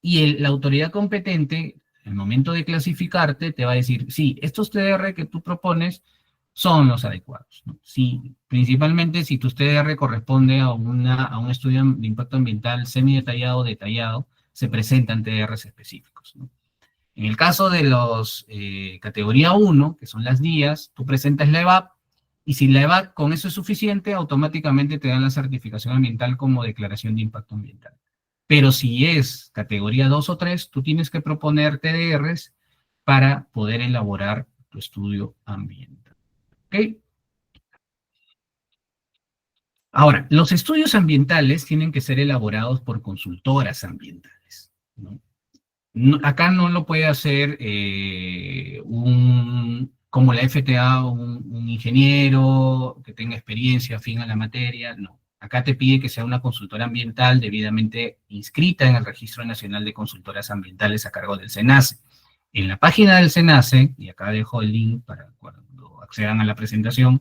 Y la autoridad competente, al momento de clasificarte, te va a decir, sí, estos TDR que tú propones son los adecuados, ¿no? Sí, principalmente si tu TDR corresponde a un estudio de impacto ambiental semi-detallado o detallado, se presentan TDRs específicos, ¿no? En el caso de los categoría 1, que son las guías, tú presentas la EVAP, y si la EVAP con eso es suficiente, automáticamente te dan la certificación ambiental como declaración de impacto ambiental. Pero si es categoría 2 o 3, tú tienes que proponer TDRs para poder elaborar tu estudio ambiental. ¿Ok? Ahora, los estudios ambientales tienen que ser elaborados por consultoras ambientales, ¿no? Acá no lo puede hacer como la FTA, un ingeniero que tenga experiencia afín a la materia, no. Acá te pide que sea una consultora ambiental debidamente inscrita en el Registro Nacional de Consultoras Ambientales a cargo del SENACE. En la página del SENACE, y acá dejo el link para cuando accedan a la presentación,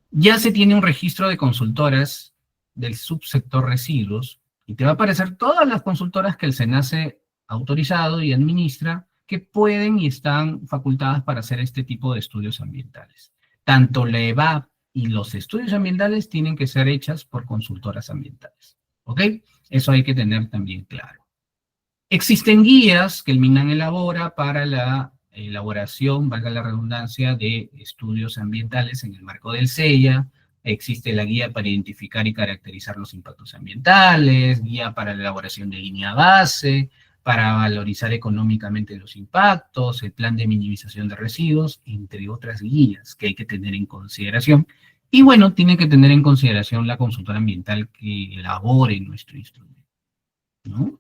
ya se tiene un registro de consultoras del subsector residuos y te va a aparecer todas las consultoras que el SENACE ha autorizado y administra que pueden y están facultadas para hacer este tipo de estudios ambientales. Tanto la EVAP y los estudios ambientales tienen que ser hechas por consultoras ambientales. ¿Ok? Eso hay que tener también claro. Existen guías que el MINAN elabora para la elaboración, valga la redundancia, de estudios ambientales en el marco del CEIA. Existe la guía para identificar y caracterizar los impactos ambientales, guía para la elaboración de línea base, para valorizar económicamente los impactos, el plan de minimización de residuos, entre otras guías que hay que tener en consideración. Y bueno, tiene que tener en consideración la consultora ambiental que elabore nuestro instrumento, ¿no?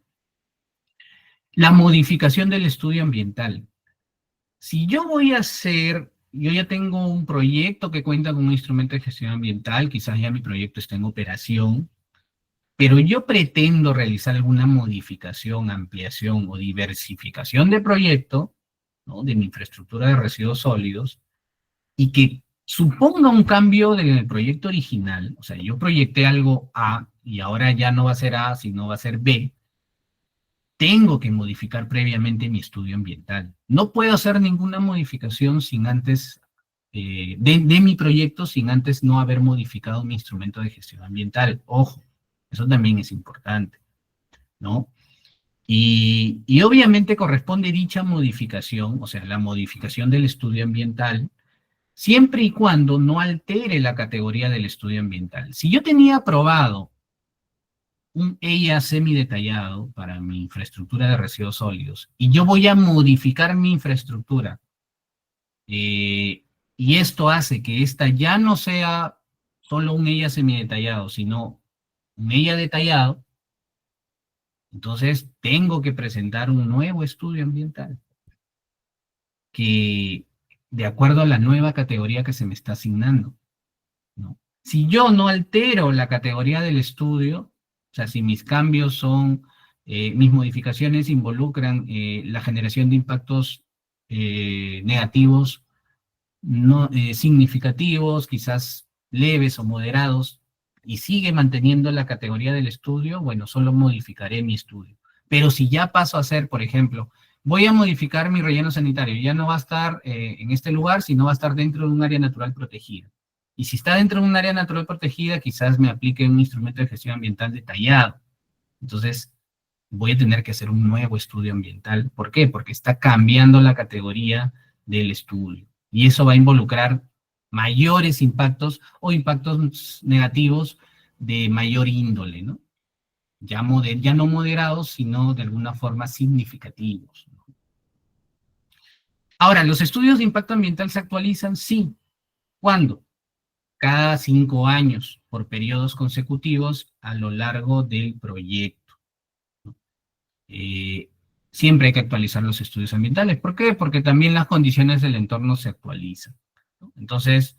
La modificación del estudio ambiental. Si yo voy a hacer, yo ya tengo un proyecto que cuenta con un instrumento de gestión ambiental, quizás ya mi proyecto está en operación, pero yo pretendo realizar alguna modificación, ampliación o diversificación de proyecto, ¿no? De mi infraestructura de residuos sólidos, y que suponga un cambio del proyecto original, o sea, yo proyecté algo A y ahora ya no va a ser A, sino va a ser B, tengo que modificar previamente mi estudio ambiental. No puedo hacer ninguna modificación sin antes, de mi proyecto, sin antes no haber modificado mi instrumento de gestión ambiental. Ojo, eso también es importante, ¿no? Y obviamente corresponde dicha modificación, o sea, la modificación del estudio ambiental, siempre y cuando no altere la categoría del estudio ambiental. Si yo tenía aprobado un EIA semi-detallado para mi infraestructura de residuos sólidos y yo voy a modificar mi infraestructura y esto hace que esta ya no sea solo un EIA semi-detallado, sino un EIA detallado, entonces tengo que presentar un nuevo estudio ambiental que de acuerdo a la nueva categoría que se me está asignando, ¿no? Si yo no altero la categoría del estudio, o sea, si mis cambios son, mis modificaciones involucran la generación de impactos negativos no significativos, quizás leves o moderados, y sigue manteniendo la categoría del estudio, bueno, solo modificaré mi estudio. Pero si ya paso a hacer, por ejemplo, voy a modificar mi relleno sanitario, ya no va a estar en este lugar, sino va a estar dentro de un área natural protegida. Y si está dentro de un área natural protegida, quizás me aplique un instrumento de gestión ambiental detallado. Entonces, voy a tener que hacer un nuevo estudio ambiental. ¿Por qué? Porque está cambiando la categoría del estudio. Y eso va a involucrar mayores impactos o impactos negativos de mayor índole, ¿no? Ya no moderados, sino de alguna forma significativos, ¿no? Ahora, ¿los estudios de impacto ambiental se actualizan? Sí. ¿Cuándo? Cada 5 años, por periodos consecutivos a lo largo del proyecto. Eh, Siempre hay que actualizar los estudios ambientales. ¿Por qué? Porque también las condiciones del entorno se actualizan, ¿no? Entonces,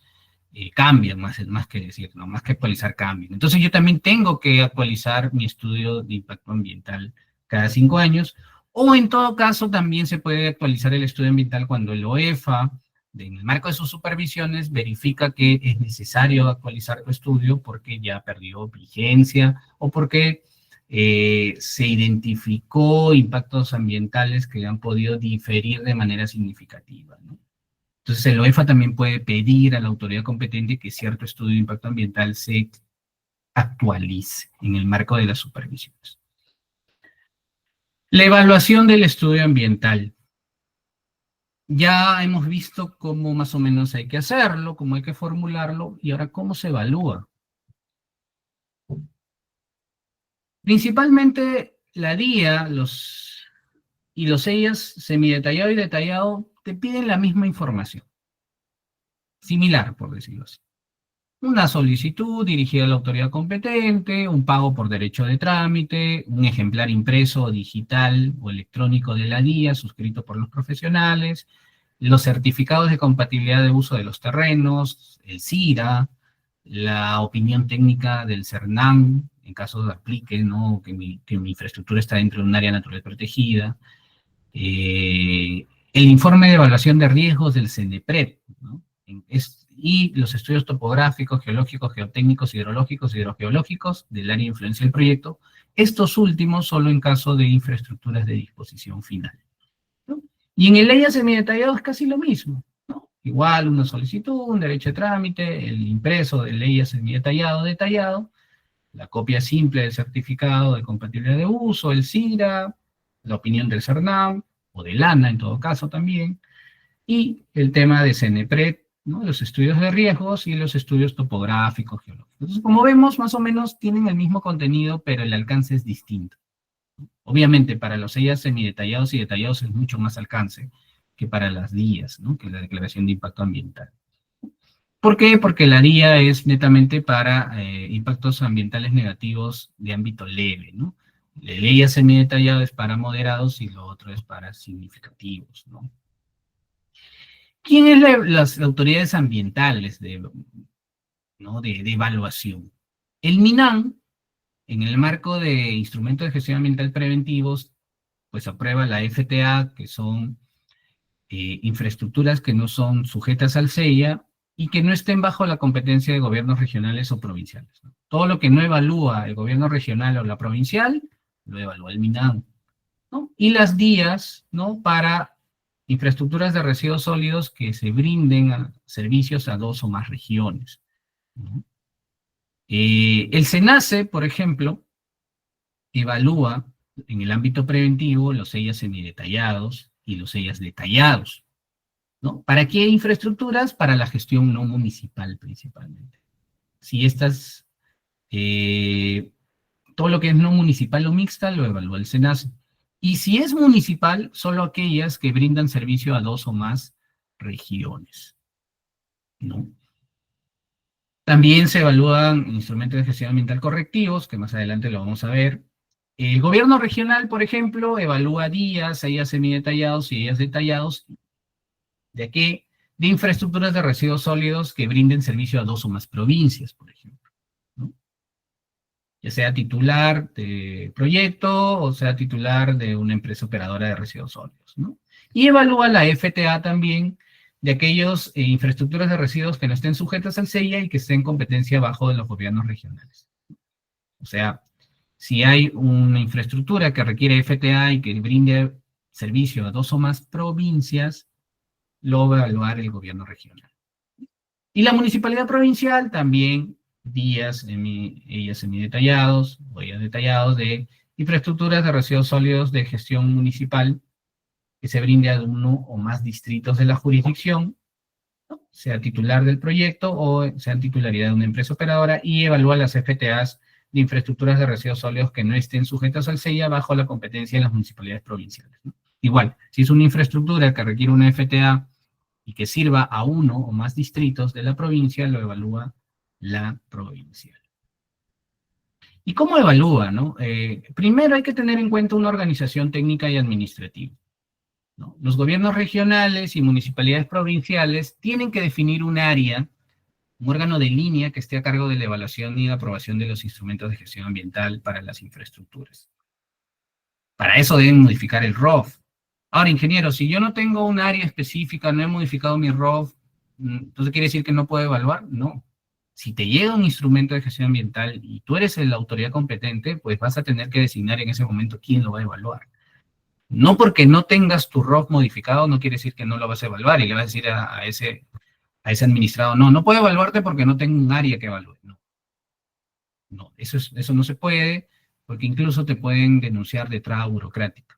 cambian, más que decir, ¿no? Más que actualizar, cambian. Entonces, yo también tengo que actualizar mi estudio de impacto ambiental cada 5 años, o en todo caso, también se puede actualizar el estudio ambiental cuando el OEFA, en el marco de sus supervisiones, verifica que es necesario actualizar tu estudio porque ya perdió vigencia o porque se identificó impactos ambientales que han podido diferir de manera significativa, ¿no? Entonces, el OEFA también puede pedir a la autoridad competente que cierto estudio de impacto ambiental se actualice en el marco de las supervisiones. La evaluación del estudio ambiental. Ya hemos visto cómo más o menos hay que hacerlo, cómo hay que formularlo, y ahora cómo se evalúa. Principalmente la DIA y los EIAs semidetallado y detallado te piden la misma información, similar, por decirlo así. Una solicitud dirigida a la autoridad competente, un pago por derecho de trámite, un ejemplar impreso, digital o electrónico de la DIA suscrito por los profesionales, los certificados de compatibilidad de uso de los terrenos, el CIRA, la opinión técnica del CERNAM, en caso de aplique, ¿no? Que mi infraestructura está dentro de un área natural protegida, el informe de evaluación de riesgos del CENEPRED, ¿no? Y los estudios topográficos, geológicos, geotécnicos, hidrológicos, hidrogeológicos del área de influencia del proyecto, estos últimos solo en caso de infraestructuras de disposición final, ¿no? Y en el ley semidetallado es casi lo mismo, ¿no? Igual una solicitud, un derecho de trámite, el impreso de ley semidetallado, detallado, la copia simple del certificado de compatibilidad de uso, el CIRA, la opinión del CERNAM, o del ANA en todo caso también, y el tema de CENEPRED, ¿no? Los estudios de riesgos y los estudios topográficos, geológicos. Entonces, como vemos, más o menos tienen el mismo contenido, pero el alcance es distinto. Obviamente, para los EIAs semidetallados y detallados es mucho más alcance que para las DIAs, ¿no? Que la Declaración de Impacto Ambiental. ¿Por qué? Porque la DIA es netamente para impactos ambientales negativos de ámbito leve, ¿no? La ley semidetallado es para moderados y lo otro es para significativos, ¿no? ¿Quién es las autoridades ambientales ¿no? de evaluación? El MINAM, en el marco de instrumentos de gestión ambiental preventivos, pues aprueba la FTA, que son infraestructuras que no son sujetas al CEIA y que no estén bajo la competencia de gobiernos regionales o provinciales, ¿no? Todo lo que no evalúa el gobierno regional o la provincial, lo evalúa el MINAM, ¿no? Y las DIAs, ¿no? Para infraestructuras de residuos sólidos que se brinden a servicios a 2 o más regiones, ¿no? El SENACE, por ejemplo, evalúa en el ámbito preventivo los EIAs semidetallados y los EIAs detallados, ¿no? ¿Para qué infraestructuras? Para la gestión no municipal principalmente. Si estas, todo lo que es no municipal o mixta lo evalúa el SENACE. Y si es municipal, solo aquellas que brindan servicio a 2 o más regiones, ¿no? También se evalúan instrumentos de gestión ambiental correctivos, que más adelante lo vamos a ver. El gobierno regional, por ejemplo, evalúa días, ellas semidetallados y ellas detallados. ¿De qué? de infraestructuras de residuos sólidos que brinden servicio a 2 o más provincias, por ejemplo, ¿no? Ya sea titular de proyecto o sea titular de una empresa operadora de residuos sólidos, ¿no? Y evalúa la FTA también de aquellas infraestructuras de residuos que no estén sujetas al CEIA y que estén en competencia bajo de los gobiernos regionales. O sea, si hay una infraestructura que requiere FTA y que brinde servicio a 2 o más provincias, lo va a evaluar el gobierno regional. Y la municipalidad provincial también, ellas semidetallados o ellas detallados de infraestructuras de residuos sólidos de gestión municipal que se brinde a uno o más distritos de la jurisdicción, ¿no? Sea titular del proyecto o sea titularidad de una empresa operadora, y evalúa las FTAs de infraestructuras de residuos sólidos que no estén sujetas al CEIA bajo la competencia de las municipalidades provinciales, ¿no? Igual, si es una infraestructura que requiere una FTA y que sirva a uno o más distritos de la provincia, lo evalúa la provincial. ¿Y cómo evalúa, no? Primero hay que tener en cuenta una organización técnica y administrativa, ¿no? Los gobiernos regionales y municipalidades provinciales tienen que definir un área, un órgano de línea que esté a cargo de la evaluación y la aprobación de los instrumentos de gestión ambiental para las infraestructuras. Para eso deben modificar el ROF. Ahora, ingeniero, si yo no tengo un área específica, no he modificado mi ROF, ¿entonces quiere decir que no puedo evaluar? No. Si te llega un instrumento de gestión ambiental y tú eres la autoridad competente, pues vas a tener que designar en ese momento quién lo va a evaluar. No porque no tengas tu ROF modificado, no quiere decir que no lo vas a evaluar y le vas a decir a ese administrado, no puedo evaluarte porque no tengo un área que evalúe. No, eso no se puede, porque incluso te pueden denunciar de traba burocrática.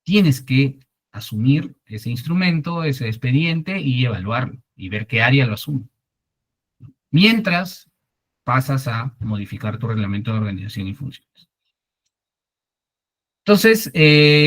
Tienes que asumir ese instrumento, ese expediente y evaluarlo y ver qué área lo asume. Mientras pasas a modificar tu reglamento de organización y funciones. Entonces,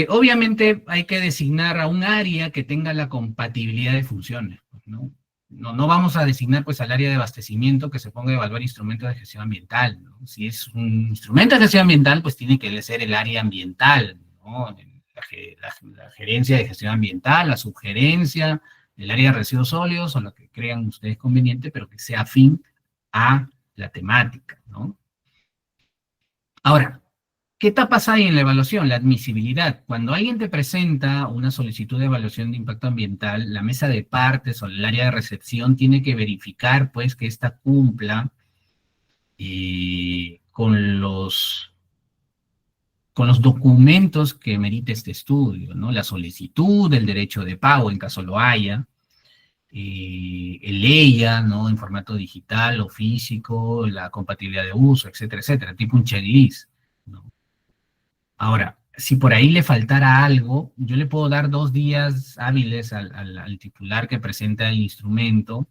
obviamente hay que designar a un área que tenga la compatibilidad de funciones, ¿no? No vamos a designar pues al área de abastecimiento que se ponga a evaluar instrumentos de gestión ambiental, ¿no? Si es un instrumento de gestión ambiental, pues tiene que ser el área ambiental, ¿no? La gerencia de gestión ambiental, la subgerencia, el área de residuos sólidos o lo que crean ustedes conveniente, pero que sea afín a la temática, ¿no? Ahora, ¿qué etapas hay en la evaluación? La admisibilidad. Cuando alguien te presenta una solicitud de evaluación de impacto ambiental, la mesa de partes o el área de recepción tiene que verificar, pues, que ésta cumpla con los documentos que merita este estudio, ¿no? La solicitud, el derecho de pago, en caso lo haya, el EIA, ¿no? En formato digital o físico, la compatibilidad de uso, etcétera, etcétera, tipo un checklist, ¿no? Ahora, si por ahí le faltara algo, yo le puedo dar 2 días hábiles al titular que presenta el instrumento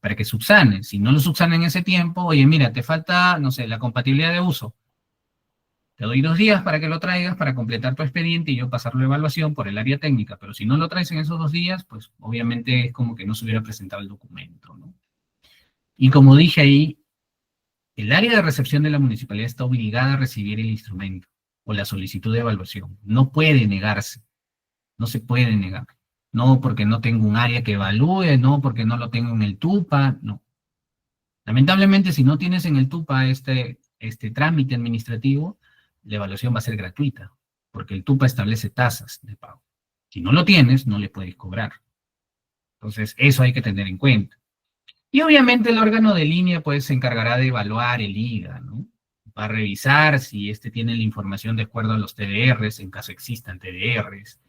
para que subsane. Si no lo subsane en ese tiempo, oye, mira, te falta, no sé, la compatibilidad de uso. Te doy 2 días para que lo traigas, para completar tu expediente y yo pasarlo a evaluación por el área técnica, pero si no lo traes en esos 2 días, pues obviamente es como que no se hubiera presentado el documento, ¿no? Y como dije ahí, el área de recepción de la municipalidad está obligada a recibir el instrumento o la solicitud de evaluación. No puede negarse, no se puede negar. No porque no tengo un área que evalúe, no porque no lo tengo en el TUPA, no. Lamentablemente, si no tienes en el TUPA este trámite administrativo, la evaluación va a ser gratuita, porque el TUPA establece tasas de pago. Si no lo tienes, no le puedes cobrar. Entonces, eso hay que tener en cuenta. Y obviamente el órgano de línea pues se encargará de evaluar el IGA, ¿no? Va a revisar si tiene la información de acuerdo a los TDRs, en caso existan TDRs.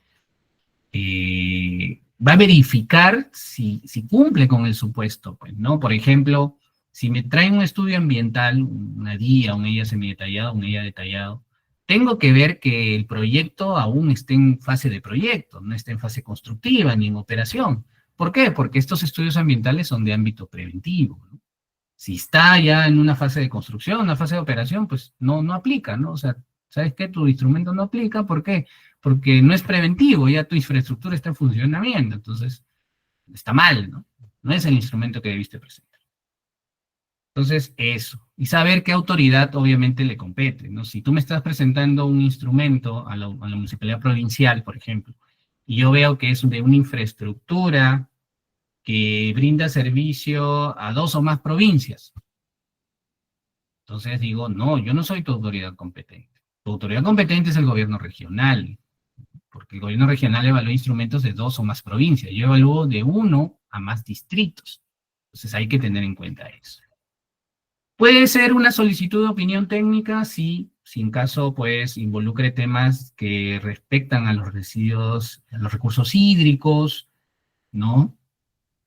Va a verificar si cumple con el supuesto, pues, ¿no? Por ejemplo, si me traen un estudio ambiental, una DIA, un EIA semidetallado, un EIA detallado, tengo que ver que el proyecto aún esté en fase de proyecto, no esté en fase constructiva ni en operación. ¿Por qué? Porque estos estudios ambientales son de ámbito preventivo, ¿no? Si está ya en una fase de construcción, una fase de operación, pues no aplica, ¿no? O sea, ¿sabes qué? Tu instrumento no aplica, ¿por qué? Porque no es preventivo, ya tu infraestructura está en funcionamiento, entonces está mal, ¿no? No es el instrumento que debiste presentar. Entonces, eso. Y saber qué autoridad obviamente le compete, ¿no? Si tú me estás presentando un instrumento a la municipalidad provincial, por ejemplo, y yo veo que es de una infraestructura que brinda servicio a 2 o más provincias. Entonces digo, no, yo no soy tu autoridad competente. Tu autoridad competente es el gobierno regional, porque el gobierno regional evalúa instrumentos de 2 o más provincias. Yo evalúo de 1 a más distritos. Entonces hay que tener en cuenta eso. ¿Puede ser una solicitud de opinión técnica? Sí, si en caso pues involucre temas que respectan a los residuos, a los recursos hídricos, ¿no?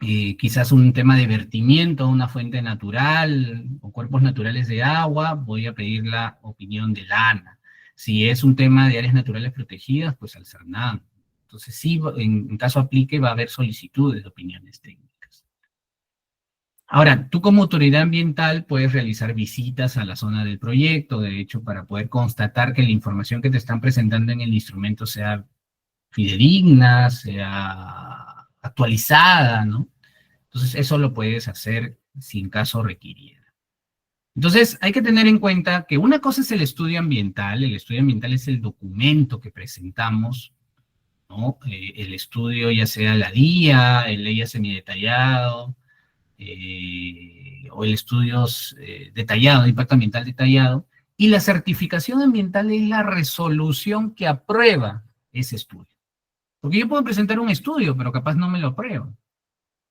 Quizás un tema de vertimiento a una fuente natural o cuerpos naturales de agua, voy a pedir la opinión del ANA. Si es un tema de áreas naturales protegidas, pues al CERNAM. Entonces sí, en caso aplique, va a haber solicitudes de opiniones técnicas. Ahora, tú como autoridad ambiental puedes realizar visitas a la zona del proyecto, de hecho, para poder constatar que la información que te están presentando en el instrumento sea fidedigna, sea actualizada, ¿no? Entonces, eso lo puedes hacer si en caso requiriera. Entonces, hay que tener en cuenta que una cosa es el estudio ambiental es el documento que presentamos, ¿no? El estudio ya sea la guía, el ley semidetallado, o el estudio detallado, de impacto ambiental detallado, y la certificación ambiental es la resolución que aprueba ese estudio. Porque yo puedo presentar un estudio, pero capaz no me lo aprueban.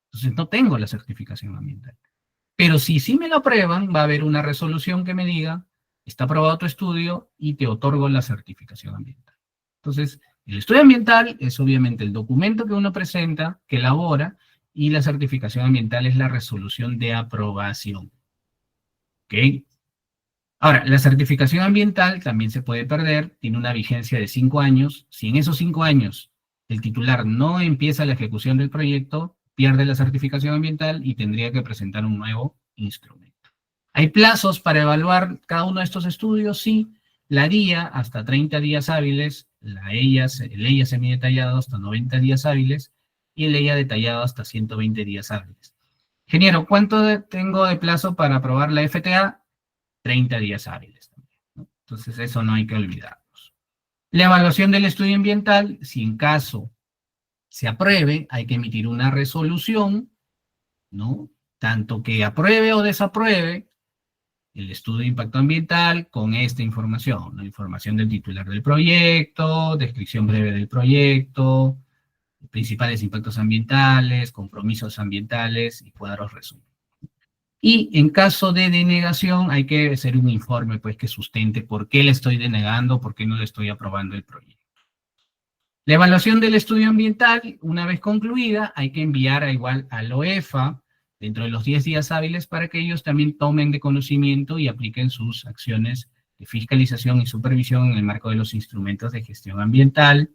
Entonces no tengo la certificación ambiental. Pero si sí me lo aprueban, va a haber una resolución que me diga, está aprobado tu estudio y te otorgo la certificación ambiental. Entonces, el estudio ambiental es obviamente el documento que uno presenta, que elabora, y la certificación ambiental es la resolución de aprobación. ¿Ok? Ahora, la certificación ambiental también se puede perder, tiene una vigencia de 5 años. Si en esos 5 años el titular no empieza la ejecución del proyecto, pierde la certificación ambiental y tendría que presentar un nuevo instrumento. ¿Hay plazos para evaluar cada uno de estos estudios? Sí. La DIA hasta 30 días hábiles, el EIA semidetallado hasta 90 días hábiles y el EIA detallado hasta 120 días hábiles. Ingeniero, ¿cuánto tengo de plazo para aprobar la FTA? 30 días hábiles también, ¿no? Entonces eso no hay que olvidarnos. La evaluación del estudio ambiental, si en caso se apruebe, hay que emitir una resolución, ¿no? Tanto que apruebe o desapruebe el estudio de impacto ambiental con esta información, ¿no? Información del titular del proyecto, descripción breve del proyecto, principales impactos ambientales, compromisos ambientales y cuadros resumen. Y en caso de denegación hay que hacer un informe pues que sustente por qué le estoy denegando, por qué no le estoy aprobando el proyecto. La evaluación del estudio ambiental, una vez concluida, hay que enviar igual al OEFA dentro de los 10 días hábiles para que ellos también tomen de conocimiento y apliquen sus acciones de fiscalización y supervisión en el marco de los instrumentos de gestión ambiental.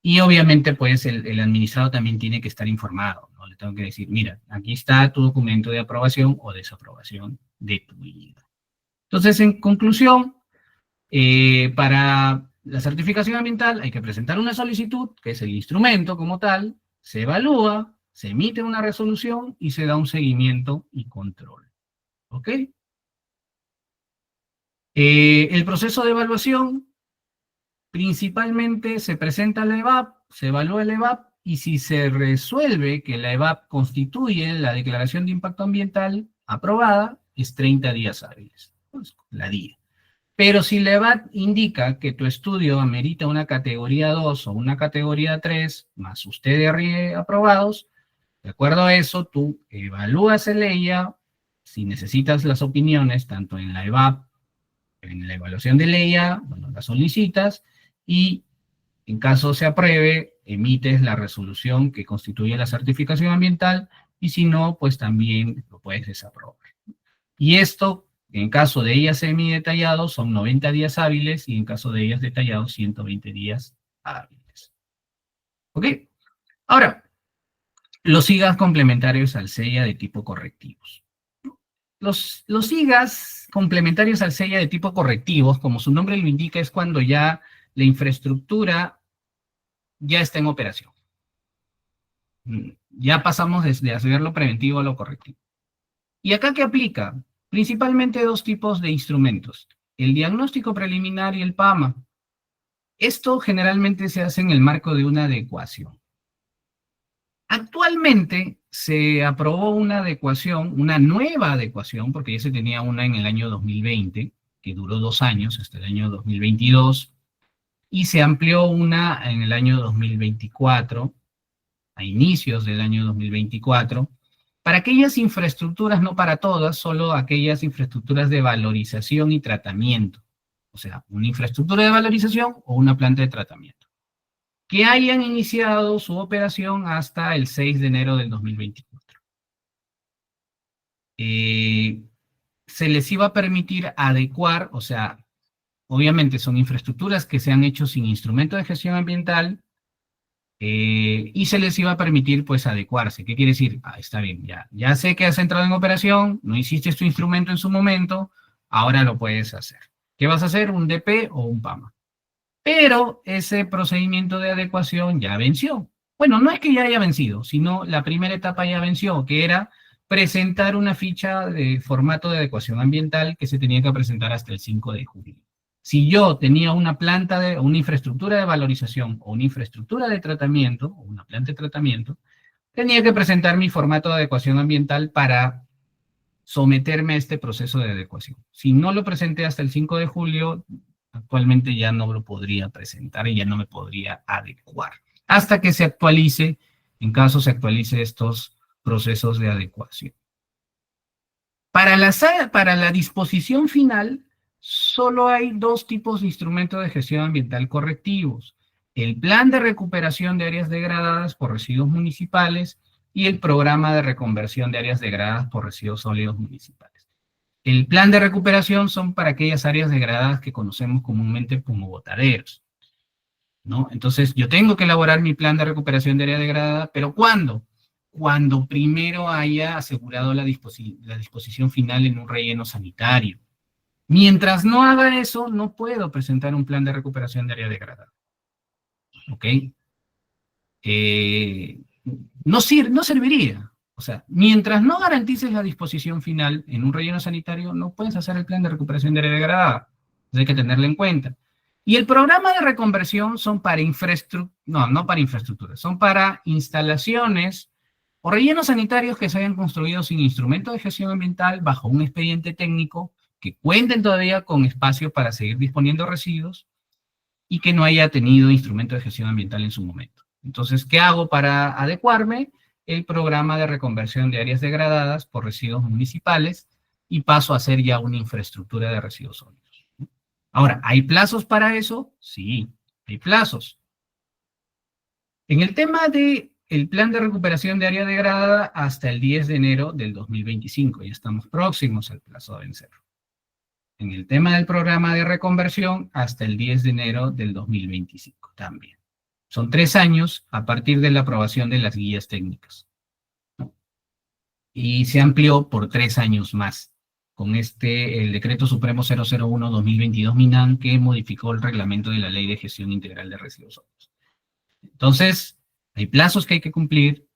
Y obviamente, pues, el administrado también tiene que estar informado, ¿no? Le tengo que decir, mira, aquí está tu documento de aprobación o desaprobación de tu vida. Entonces, en conclusión, para la certificación ambiental hay que presentar una solicitud, que es el instrumento como tal, se evalúa, se emite una resolución y se da un seguimiento y control. ¿Ok? El proceso de evaluación, principalmente se presenta la EVAP, se evalúa la EVAP, y si se resuelve que la EVAP constituye la declaración de impacto ambiental aprobada, es 30 días hábiles, pues, la DIA. Pero si la EVAP indica que tu estudio amerita una categoría 2 o una categoría 3, más ustedes aprobados, de acuerdo a eso, tú evalúas el EIA, si necesitas las opiniones, tanto en la EVAP, en la evaluación de EIA, bueno, la solicitas, y en caso se apruebe, emites la resolución que constituye la certificación ambiental, y si no, pues también lo puedes desaprobar. Y esto, en caso de ellas semidetallados, son 90 días hábiles, y en caso de ellas detallados, 120 días hábiles. ¿Ok? Ahora, los IGAs complementarios al SEIA de tipo correctivos. Los IGAs complementarios al SEIA de tipo correctivos, como su nombre lo indica, es cuando ya la infraestructura ya está en operación. Ya pasamos desde hacer lo preventivo a lo correctivo. ¿Y acá qué aplica? Principalmente 2 tipos de instrumentos, el diagnóstico preliminar y el PAMA. Esto generalmente se hace en el marco de una adecuación. Actualmente se aprobó una adecuación, una nueva adecuación, porque ya se tenía una en el año 2020, que duró 2 años, hasta el año 2022, y se amplió una en el año 2024, a inicios del año 2024, para aquellas infraestructuras, no para todas, solo aquellas infraestructuras de valorización y tratamiento. O sea, una infraestructura de valorización o una planta de tratamiento, que hayan iniciado su operación hasta el 6 de enero del 2024. Se les iba a permitir adecuar, o sea, obviamente son infraestructuras que se han hecho sin instrumento de gestión ambiental, y se les iba a permitir pues adecuarse. ¿Qué quiere decir? Ah, está bien, ya sé que has entrado en operación, no hiciste tu instrumento en su momento, ahora lo puedes hacer. ¿Qué vas a hacer? ¿Un DP o un PAMA? Pero ese procedimiento de adecuación ya venció. Bueno, no es que ya haya vencido, sino la primera etapa ya venció, que era presentar una ficha de formato de adecuación ambiental que se tenía que presentar hasta el 5 de julio. Si yo tenía una planta una infraestructura de valorización o una infraestructura de tratamiento, o una planta de tratamiento, tenía que presentar mi formato de adecuación ambiental para someterme a este proceso de adecuación. Si no lo presenté hasta el 5 de julio, actualmente ya no lo podría presentar y ya no me podría adecuar. Hasta que se actualice, en caso se actualice estos procesos de adecuación. Para la disposición final, solo hay dos tipos de instrumentos de gestión ambiental correctivos: el plan de recuperación de áreas degradadas por residuos municipales y el programa de reconversión de áreas degradadas por residuos sólidos municipales. El plan de recuperación son para aquellas áreas degradadas que conocemos comúnmente como botaderos, ¿no? Entonces, yo tengo que elaborar mi plan de recuperación de área degradada, ¿pero cuándo? Cuando primero haya asegurado la disposición final en un relleno sanitario. Mientras no haga eso, no puedo presentar un plan de recuperación de área degradada. ¿Ok? No serviría. O sea, mientras no garantices la disposición final en un relleno sanitario, no puedes hacer el plan de recuperación de área degradada. Entonces hay que tenerlo en cuenta. Y el programa de reconversión son para infraestructura, no para infraestructura, son para instalaciones o rellenos sanitarios que se hayan construido sin instrumento de gestión ambiental bajo un expediente técnico, que cuenten todavía con espacio para seguir disponiendo residuos y que no haya tenido instrumento de gestión ambiental en su momento. Entonces, ¿qué hago para adecuarme? El programa de reconversión de áreas degradadas por residuos municipales y paso a hacer ya una infraestructura de residuos sólidos. Ahora, ¿hay plazos para eso? Sí, hay plazos. En el tema de el plan de recuperación de área degradada, hasta el 10 de enero del 2025, ya estamos próximos al plazo de vencer. En el tema del programa de reconversión, hasta el 10 de enero del 2025 también. Son 3 años a partir de la aprobación de las guías técnicas, ¿no? Y se amplió por 3 años más con el Decreto Supremo 001-2022 MINAN, que modificó el reglamento de la Ley de Gestión Integral de Residuos Sólidos. Entonces, hay plazos que hay que cumplir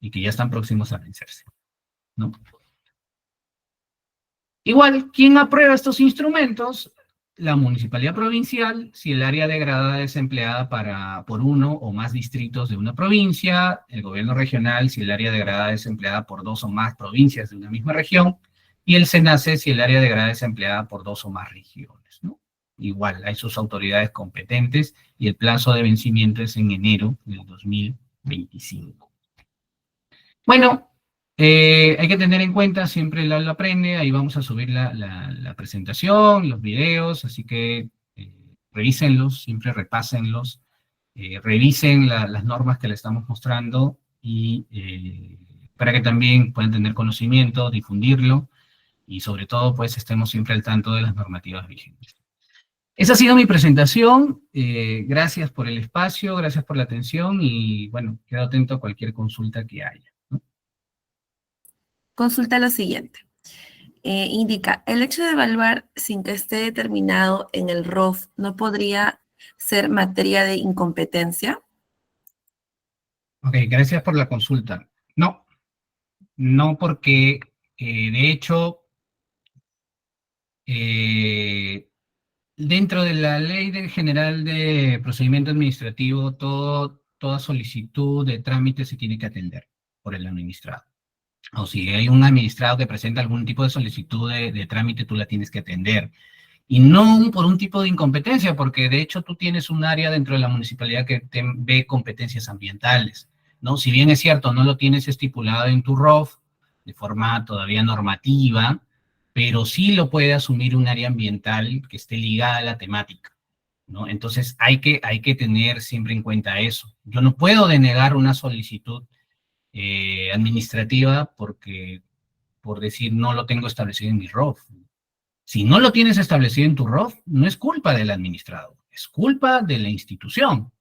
y que ya están próximos a vencerse, ¿no? Igual, ¿quién aprueba estos instrumentos? La municipalidad provincial, si el área degradada es empleada por uno o más distritos de una provincia; el gobierno regional, si el área degradada es empleada por 2 o más provincias de una misma región; y el SENACE, si el área degradada es empleada por 2 o más regiones, ¿no? Igual, hay sus autoridades competentes y el plazo de vencimiento es en enero del 2025. Bueno, hay que tener en cuenta, siempre el aula aprende, ahí vamos a subir la presentación, los videos, así que revísenlos, siempre repásenlos, revisen las normas que le estamos mostrando y para que también puedan tener conocimiento, difundirlo y sobre todo pues estemos siempre al tanto de las normativas vigentes. Esa ha sido mi presentación, gracias por el espacio, gracias por la atención y bueno, quedo atento a cualquier consulta que haya. Consulta lo siguiente. Indica, el hecho de evaluar sin que esté determinado en el ROF no podría ser materia de incompetencia. Ok, gracias por la consulta. No, no porque de hecho dentro de la Ley General de Procedimiento Administrativo, todo toda solicitud de trámite se tiene que atender por el administrado. O si hay un administrado que presenta algún tipo de solicitud de trámite, tú la tienes que atender. Y no por un tipo de incompetencia, porque de hecho tú tienes un área dentro de la municipalidad que ve competencias ambientales, ¿no? Si bien es cierto, no lo tienes estipulado en tu ROF de forma todavía normativa, pero sí lo puede asumir un área ambiental que esté ligada a la temática, ¿no? Entonces hay que tener siempre en cuenta eso. Yo no puedo denegar una solicitud administrativa por decir no lo tengo establecido en mi ROF. Si no lo tienes establecido en tu ROF, no es culpa del administrado, es culpa de la institución,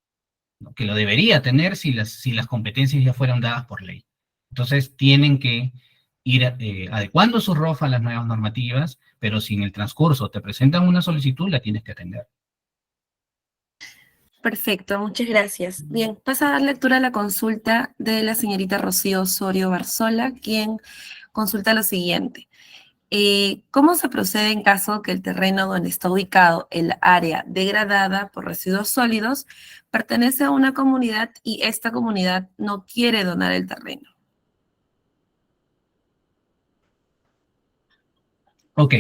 ¿no? Que lo debería tener si las competencias ya fueran dadas por ley. Entonces tienen que ir adecuando su ROF a las nuevas normativas, pero si en el transcurso te presentan una solicitud, la tienes que atender. Perfecto, muchas gracias. Bien, pasa a dar lectura a la consulta de la señorita Rocío Osorio Barzola, quien consulta lo siguiente. ¿Cómo se procede en caso que el terreno donde está ubicado el área degradada por residuos sólidos pertenece a una comunidad y esta comunidad no quiere donar el terreno? Ok,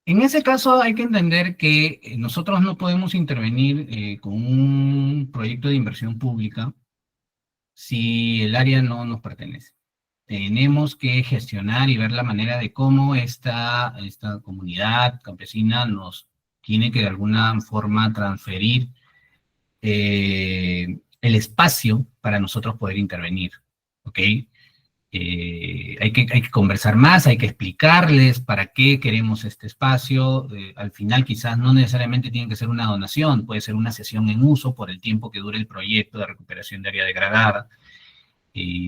en ese caso hay que entender que nosotros no podemos intervenir con un proyecto de inversión pública si el área no nos pertenece. Tenemos que gestionar y ver la manera de cómo esta comunidad campesina nos tiene que de alguna forma transferir el espacio para nosotros poder intervenir, ¿ok? Hay que conversar más, hay que explicarles para qué queremos este espacio. Al final quizás no necesariamente tiene que ser una donación, puede ser una cesión en uso por el tiempo que dure el proyecto de recuperación de área degradada.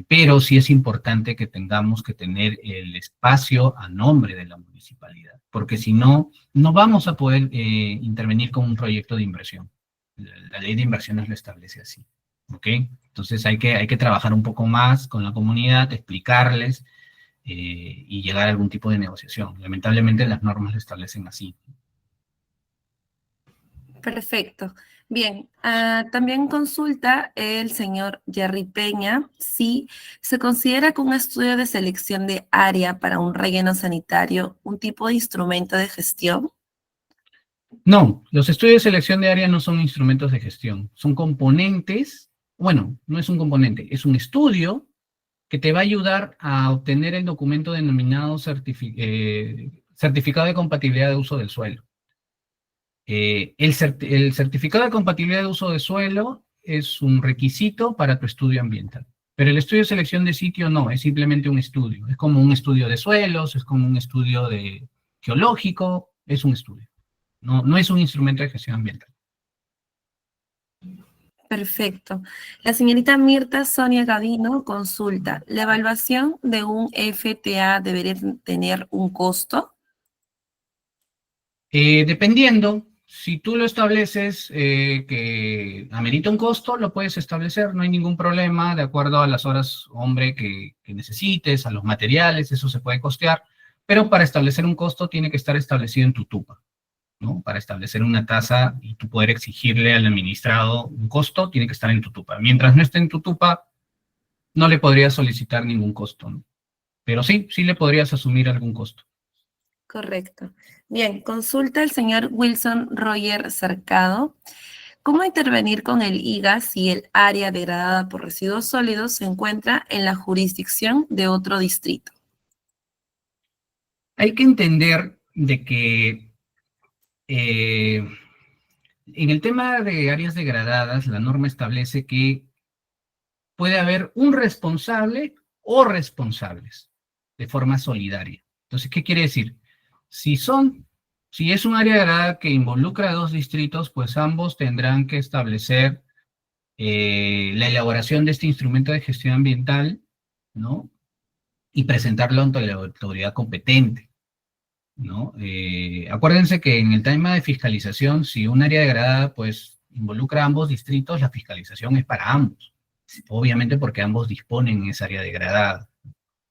Pero sí es importante que tengamos que tener el espacio a nombre de la municipalidad, porque si no, no vamos a poder intervenir con un proyecto de inversión. La ley de inversiones lo establece así, ¿ok? Entonces hay que trabajar un poco más con la comunidad, explicarles y llegar a algún tipo de negociación. Lamentablemente las normas lo establecen así. Perfecto. Bien, también consulta el señor Jerry Peña si se considera que un estudio de selección de área para un relleno sanitario un tipo de instrumento de gestión. No, los estudios de selección de área no son instrumentos de gestión, son componentes, bueno, no es un componente, es un estudio que te va a ayudar a obtener el documento denominado certificado de compatibilidad de uso del suelo. El certificado de compatibilidad de uso de suelo es un requisito para tu estudio ambiental, pero el estudio de selección de sitio no, es simplemente un estudio. Es como un estudio de suelos, es como un estudio geológico, es un estudio. No es un instrumento de gestión ambiental. Perfecto. La señorita Mirta Sonia Gavino consulta, ¿la evaluación de un FTA debería tener un costo? Dependiendo, si tú lo estableces que amerita un costo, lo puedes establecer, no hay ningún problema, de acuerdo a las horas hombre que necesites, a los materiales, eso se puede costear, pero para establecer un costo tiene que estar establecido en tu TUPA, ¿no? Para establecer una tasa y tú poder exigirle al administrado un costo, tiene que estar en tu TUPA. Mientras no esté en tu TUPA, no le podrías solicitar ningún costo, ¿no? Pero sí le podrías asumir algún costo. Correcto. Bien, consulta el señor Wilson Roger Cercado. ¿Cómo intervenir con el IGA si el área degradada por residuos sólidos se encuentra en la jurisdicción de otro distrito? Hay que entender de que en el tema de áreas degradadas, la norma establece que puede haber un responsable o responsables de forma solidaria. Entonces, ¿qué quiere decir? Si es un área degradada que involucra a dos distritos, pues ambos tendrán que establecer la elaboración de este instrumento de gestión ambiental, ¿no? Y presentarlo ante la autoridad competente, ¿no? Acuérdense que en el tema de fiscalización, si un área degradada, pues, involucra a ambos distritos, la fiscalización es para ambos. Obviamente porque ambos disponen en esa área degradada.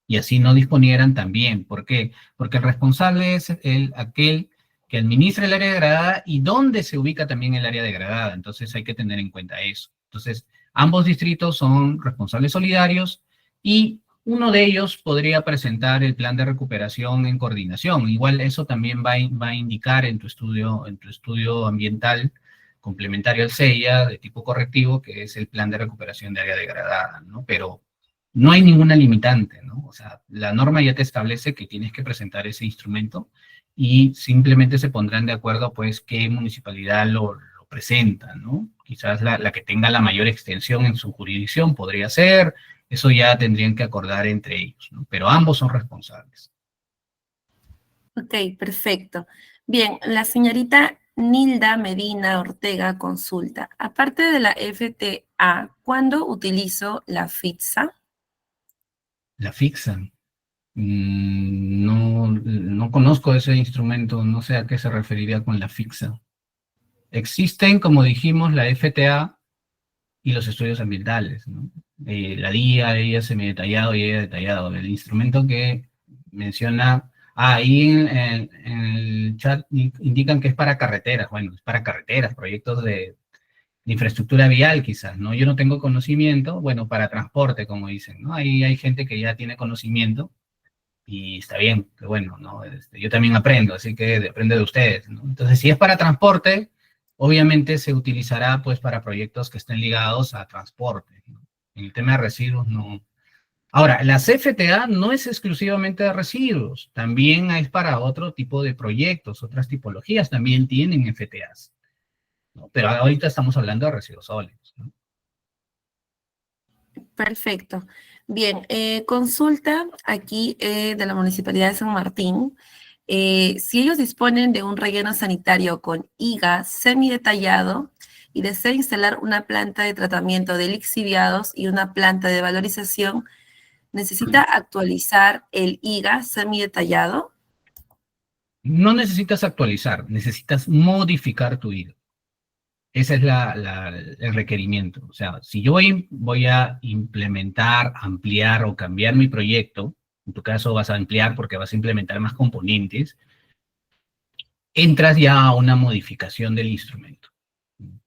Y así no disponieran también. ¿Por qué? Porque el responsable es aquel que administra el área degradada y dónde se ubica también el área degradada. Entonces hay que tener en cuenta eso. Entonces, Ambos distritos son responsables solidarios y uno de ellos podría presentar el plan de recuperación en coordinación. Igual eso también va a indicar en tu estudio ambiental complementario al CEIA de tipo correctivo, que es el plan de recuperación de área degradada, ¿no? Pero no hay ninguna limitante, ¿no? O sea, la norma ya te establece que tienes que presentar ese instrumento y simplemente se pondrán de acuerdo, pues, qué municipalidad lo presenta, ¿no? Quizás la que tenga la mayor extensión en su jurisdicción podría ser, eso ya tendrían que acordar entre ellos, ¿no? Pero ambos son responsables. Ok, perfecto. Bien, la señorita Nilda Medina Ortega consulta. Aparte de la FTA, ¿cuándo utilizo la FITSA? La fixan. No conozco ese instrumento, no sé a qué se referiría con la fixa. Existen, como dijimos, la FTA y los estudios ambientales, ¿no? La DIA, ella semi-detallado y ella detallado. El instrumento que menciona, ahí en el chat indican que es para carreteras. Bueno, es para carreteras, proyectos de infraestructura vial quizás, ¿no? Yo no tengo conocimiento, bueno, para transporte, como dicen, ¿no? Ahí hay gente que ya tiene conocimiento y está bien, que bueno, ¿no? Yo también aprendo, así que depende de ustedes, ¿no? Entonces, si es para transporte, obviamente se utilizará pues para proyectos que estén ligados a transporte, ¿no? En el tema de residuos, no. Ahora, la CFTA no es exclusivamente de residuos, también es para otro tipo de proyectos, otras tipologías también tienen FTAs, ¿no? Pero ahorita estamos hablando de residuos sólidos, ¿no? Perfecto. Bien, consulta aquí de la Municipalidad de San Martín. Si ellos disponen de un relleno sanitario con IGA semidetallado y desea instalar una planta de tratamiento de lixiviados y una planta de valorización, ¿necesita actualizar el IGA semidetallado? No necesitas actualizar, necesitas modificar tu IDO. Ese es el requerimiento. O sea, si yo voy a implementar, ampliar o cambiar mi proyecto, en tu caso vas a ampliar porque vas a implementar más componentes, entras ya a una modificación del instrumento.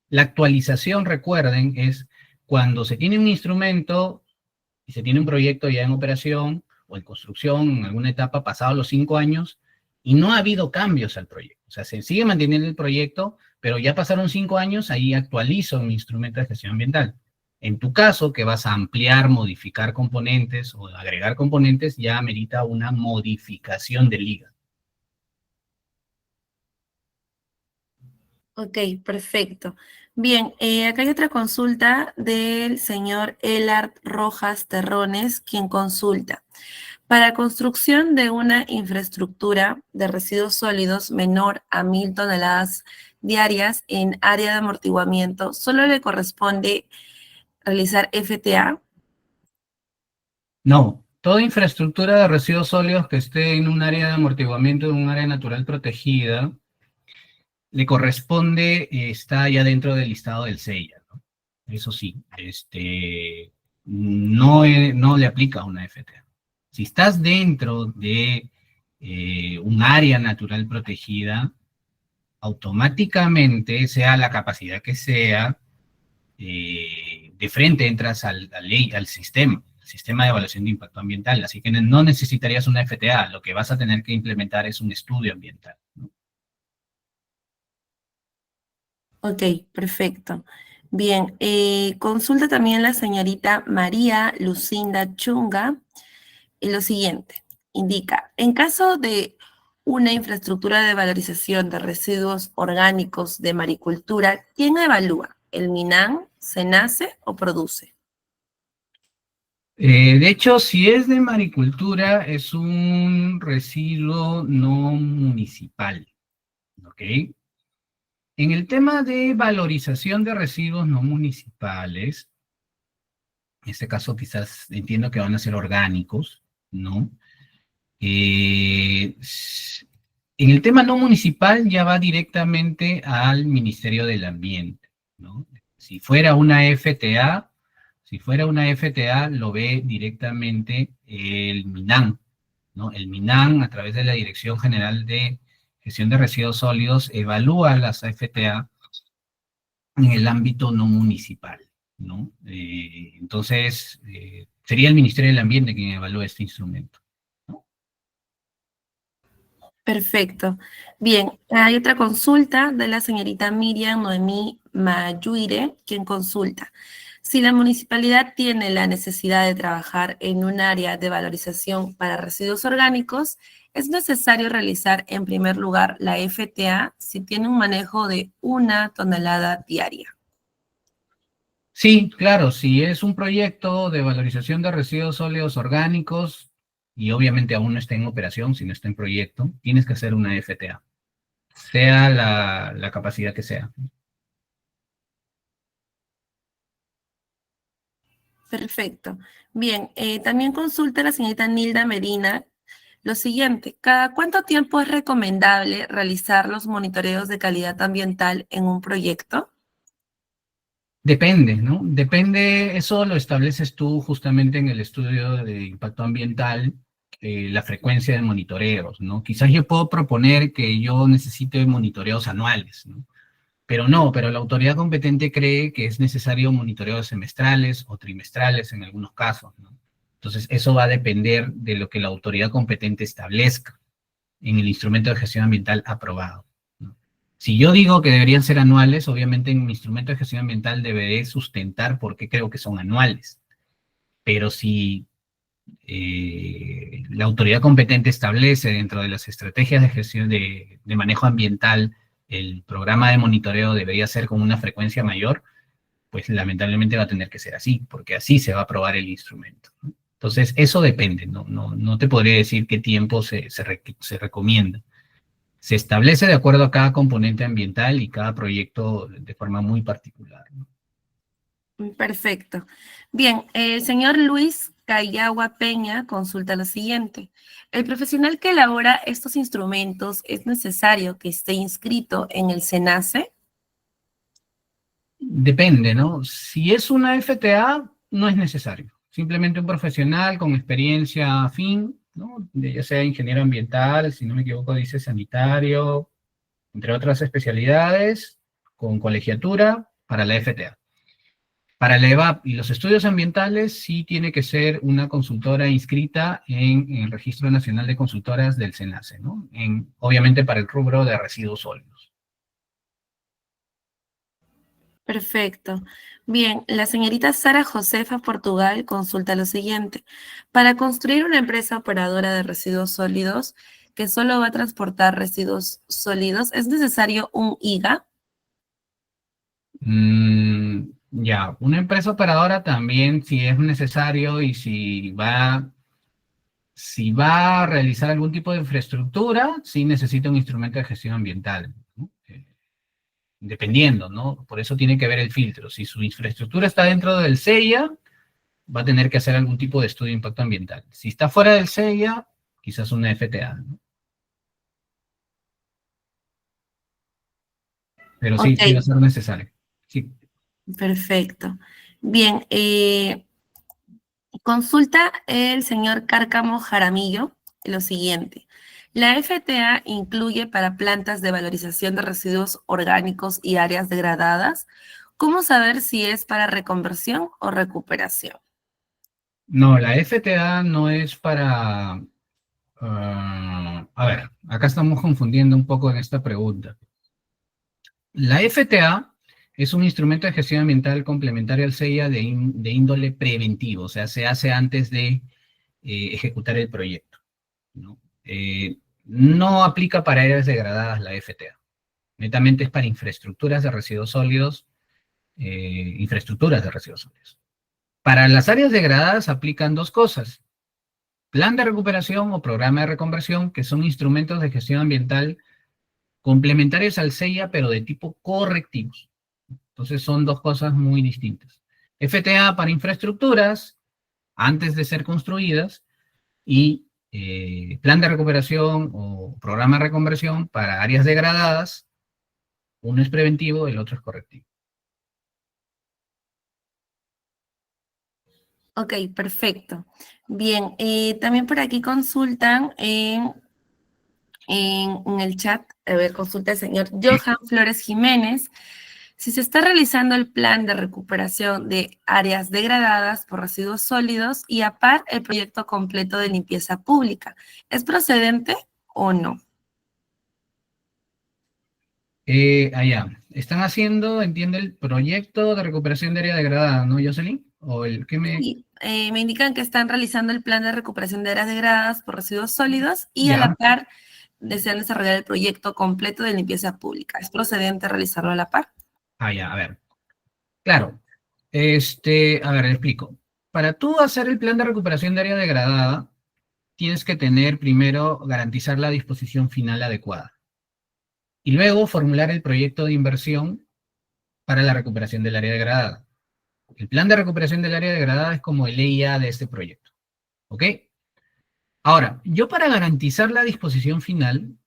La actualización, recuerden, es cuando se tiene un instrumento y se tiene un proyecto ya en operación o en construcción, en alguna etapa pasados los 5 años, y no ha habido cambios al proyecto. O sea, se sigue manteniendo el proyecto, pero ya pasaron 5 años, ahí actualizo mi instrumento de gestión ambiental. En tu caso, que vas a ampliar, modificar componentes o agregar componentes, ya amerita una modificación de liga. Ok, perfecto. Bien, acá hay otra consulta del señor Elard Rojas Terrones, quien consulta. Para construcción de una infraestructura de residuos sólidos menor a 1.000 toneladas diarias en área de amortiguamiento, ¿solo le corresponde realizar FTA? No, toda infraestructura de residuos sólidos que esté en un área de amortiguamiento, en un área natural protegida, le corresponde, está ya dentro del listado del CEIA, ¿no? Eso sí, no le aplica una FTA. Si estás dentro de un área natural protegida, automáticamente, sea la capacidad que sea, de frente entras al sistema de evaluación de impacto ambiental, así que no necesitarías una FTA, lo que vas a tener que implementar es un estudio ambiental, ¿no? Ok, perfecto. Bien, consulta también la señorita María Lucinda Chunga. Y lo siguiente, indica, en caso de una infraestructura de valorización de residuos orgánicos de maricultura, ¿quién evalúa? ¿El MINAN, SENACE o PRODUCE? De hecho, si es de maricultura, es un residuo no municipal, ¿ok? En el tema de valorización de residuos no municipales, en este caso quizás entiendo que van a ser orgánicos, ¿no? Eh, en el tema no municipal ya va directamente al Ministerio del Ambiente, ¿no? Si fuera una FTA, lo ve directamente el MINAN, ¿no? El MINAN, a través de la Dirección General de Gestión de Residuos Sólidos, evalúa las FTA en el ámbito no municipal, ¿no? Entonces, sería el Ministerio del Ambiente quien evalúa este instrumento. Perfecto. Bien, hay otra consulta de la señorita Miriam Noemí Mayuire, quien consulta. Si la municipalidad tiene la necesidad de trabajar en un área de valorización para residuos orgánicos, es necesario realizar en primer lugar la FTA si tiene un manejo de 1 tonelada diaria. Sí, claro, si es un proyecto de valorización de residuos sólidos orgánicos y obviamente aún no está en operación, si no está en proyecto, tienes que hacer una FTA, sea la capacidad que sea. Perfecto. Bien, también consulta la señorita Nilda Medina lo siguiente. ¿Cada cuánto tiempo es recomendable realizar los monitoreos de calidad ambiental en un proyecto? Depende, ¿no? Depende, eso lo estableces tú justamente en el estudio de impacto ambiental, la frecuencia de monitoreos, ¿no? Quizás yo puedo proponer que yo necesite monitoreos anuales, ¿no? Pero la autoridad competente cree que es necesario monitoreos semestrales o trimestrales en algunos casos, ¿no? Entonces, eso va a depender de lo que la autoridad competente establezca en el instrumento de gestión ambiental aprobado, ¿no? Si yo digo que deberían ser anuales, obviamente en mi instrumento de gestión ambiental deberé sustentar por qué creo que son anuales. Pero si la autoridad competente establece dentro de las estrategias de gestión de manejo ambiental, el programa de monitoreo debería ser con una frecuencia mayor, pues lamentablemente va a tener que ser así, porque así se va a aprobar el instrumento, ¿no? Entonces, eso depende, no te podría decir qué tiempo se recomienda. Se establece de acuerdo a cada componente ambiental y cada proyecto de forma muy particular, ¿no? Perfecto. Bien, el señor Luis Cayagua Peña consulta lo siguiente. ¿El profesional que elabora estos instrumentos es necesario que esté inscrito en el SENACE? Depende, ¿no? Si es una FTA, no es necesario. Simplemente un profesional con experiencia afín, ¿no? Ya sea ingeniero ambiental, si no me equivoco, dice sanitario, entre otras especialidades, con colegiatura para la FTA. Para la EVAP y los estudios ambientales, sí tiene que ser una consultora inscrita en el Registro Nacional de Consultoras del SENACE, ¿no? Obviamente para el rubro de residuos sólidos. Perfecto. Bien, la señorita Sara Josefa Portugal consulta lo siguiente. Para construir una empresa operadora de residuos sólidos que solo va a transportar residuos sólidos, ¿es necesario un IGA? Ya, una empresa operadora también, si es necesario y si va a realizar algún tipo de infraestructura, sí necesita un instrumento de gestión ambiental, ¿no? Dependiendo, ¿no? Por eso tiene que ver el filtro. Si su infraestructura está dentro del SEIA, va a tener que hacer algún tipo de estudio de impacto ambiental. Si está fuera del SEIA, quizás una FTA, ¿no? Pero sí, Ok, sí va a ser necesario. Sí. perfecto. Bien, consulta el señor Cárcamo Jaramillo lo siguiente. La FTA incluye para plantas de valorización de residuos orgánicos y áreas degradadas. ¿Cómo saber si es para reconversión o recuperación? No, la FTA no es para... a ver, acá estamos confundiendo un poco en esta pregunta. La FTA es un instrumento de gestión ambiental complementario al SEIA de índole preventivo, o sea, se hace antes de ejecutar el proyecto, ¿no? No aplica para áreas degradadas la FTA, netamente es para infraestructuras de residuos sólidos, infraestructuras de residuos sólidos. Para las áreas degradadas aplican dos cosas: plan de recuperación o programa de reconversión, que son instrumentos de gestión ambiental complementarios al SEIA, pero de tipo correctivos. Entonces son dos cosas muy distintas. FTA para infraestructuras antes de ser construidas y plan de recuperación o programa de reconversión para áreas degradadas. Uno es preventivo, el otro es correctivo. Ok, perfecto. Bien, también por aquí consultan en el chat, a ver, consulta el señor Johan Flores Jiménez. Si se está realizando el plan de recuperación de áreas degradadas por residuos sólidos y a par el proyecto completo de limpieza pública, ¿es procedente o no? Allá. Están haciendo, entiende, el proyecto de recuperación de área degradada, ¿no, Jocelyn? O el que me... Sí, me indican que están realizando el plan de recuperación de áreas degradadas por residuos sólidos y a la Ya. par desean desarrollar el proyecto completo de limpieza pública. ¿Es procedente realizarlo a la par? Ya, a ver. Claro. A ver, le explico. Para tú hacer el plan de recuperación de área degradada, tienes que tener primero garantizar la disposición final adecuada y luego formular el proyecto de inversión para la recuperación del área degradada. El plan de recuperación del área degradada es como el EIA de este proyecto. ¿Ok? Ahora, yo para garantizar la disposición final,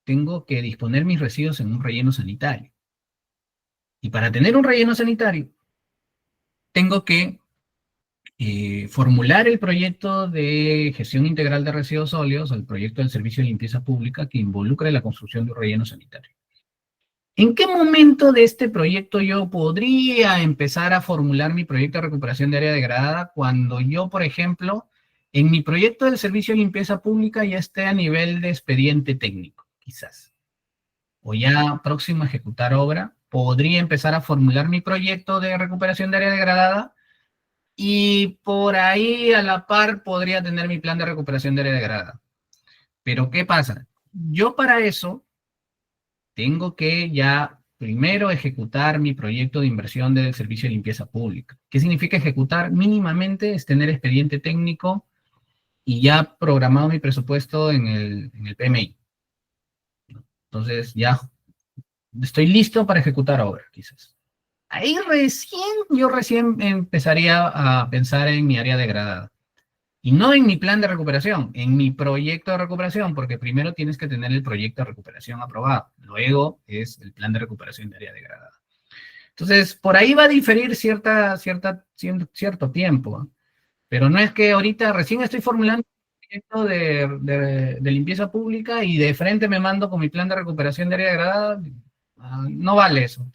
tengo que disponer mis residuos en un relleno sanitario. Y para tener un relleno sanitario, tengo que formular el proyecto de gestión integral de residuos sólidos, o el proyecto del servicio de limpieza pública que involucre la construcción de un relleno sanitario. ¿En qué momento de este proyecto yo podría empezar a formular mi proyecto de recuperación de área degradada cuando yo, por ejemplo, en mi proyecto del servicio de limpieza pública ya esté a nivel de expediente técnico, quizás? O ya próximo a ejecutar obra, podría empezar a formular mi proyecto de recuperación de área degradada y por ahí a la par podría tener mi plan de recuperación de área degradada. Pero ¿qué pasa? Yo para eso tengo que ya primero ejecutar mi proyecto de inversión del servicio de limpieza pública. ¿Qué significa ejecutar? Mínimamente es tener expediente técnico y ya programado mi presupuesto en el PMI. Entonces ya estoy listo para ejecutar obra, quizás. Ahí yo recién empezaría a pensar en mi área degradada. Y no en mi plan de recuperación, en mi proyecto de recuperación, porque primero tienes que tener el proyecto de recuperación aprobado. Luego es el plan de recuperación de área degradada. Entonces, por ahí va a diferir cierto tiempo, ¿eh? Pero no es que ahorita recién estoy formulando un proyecto de limpieza pública y de frente me mando con mi plan de recuperación de área degradada. No vale eso.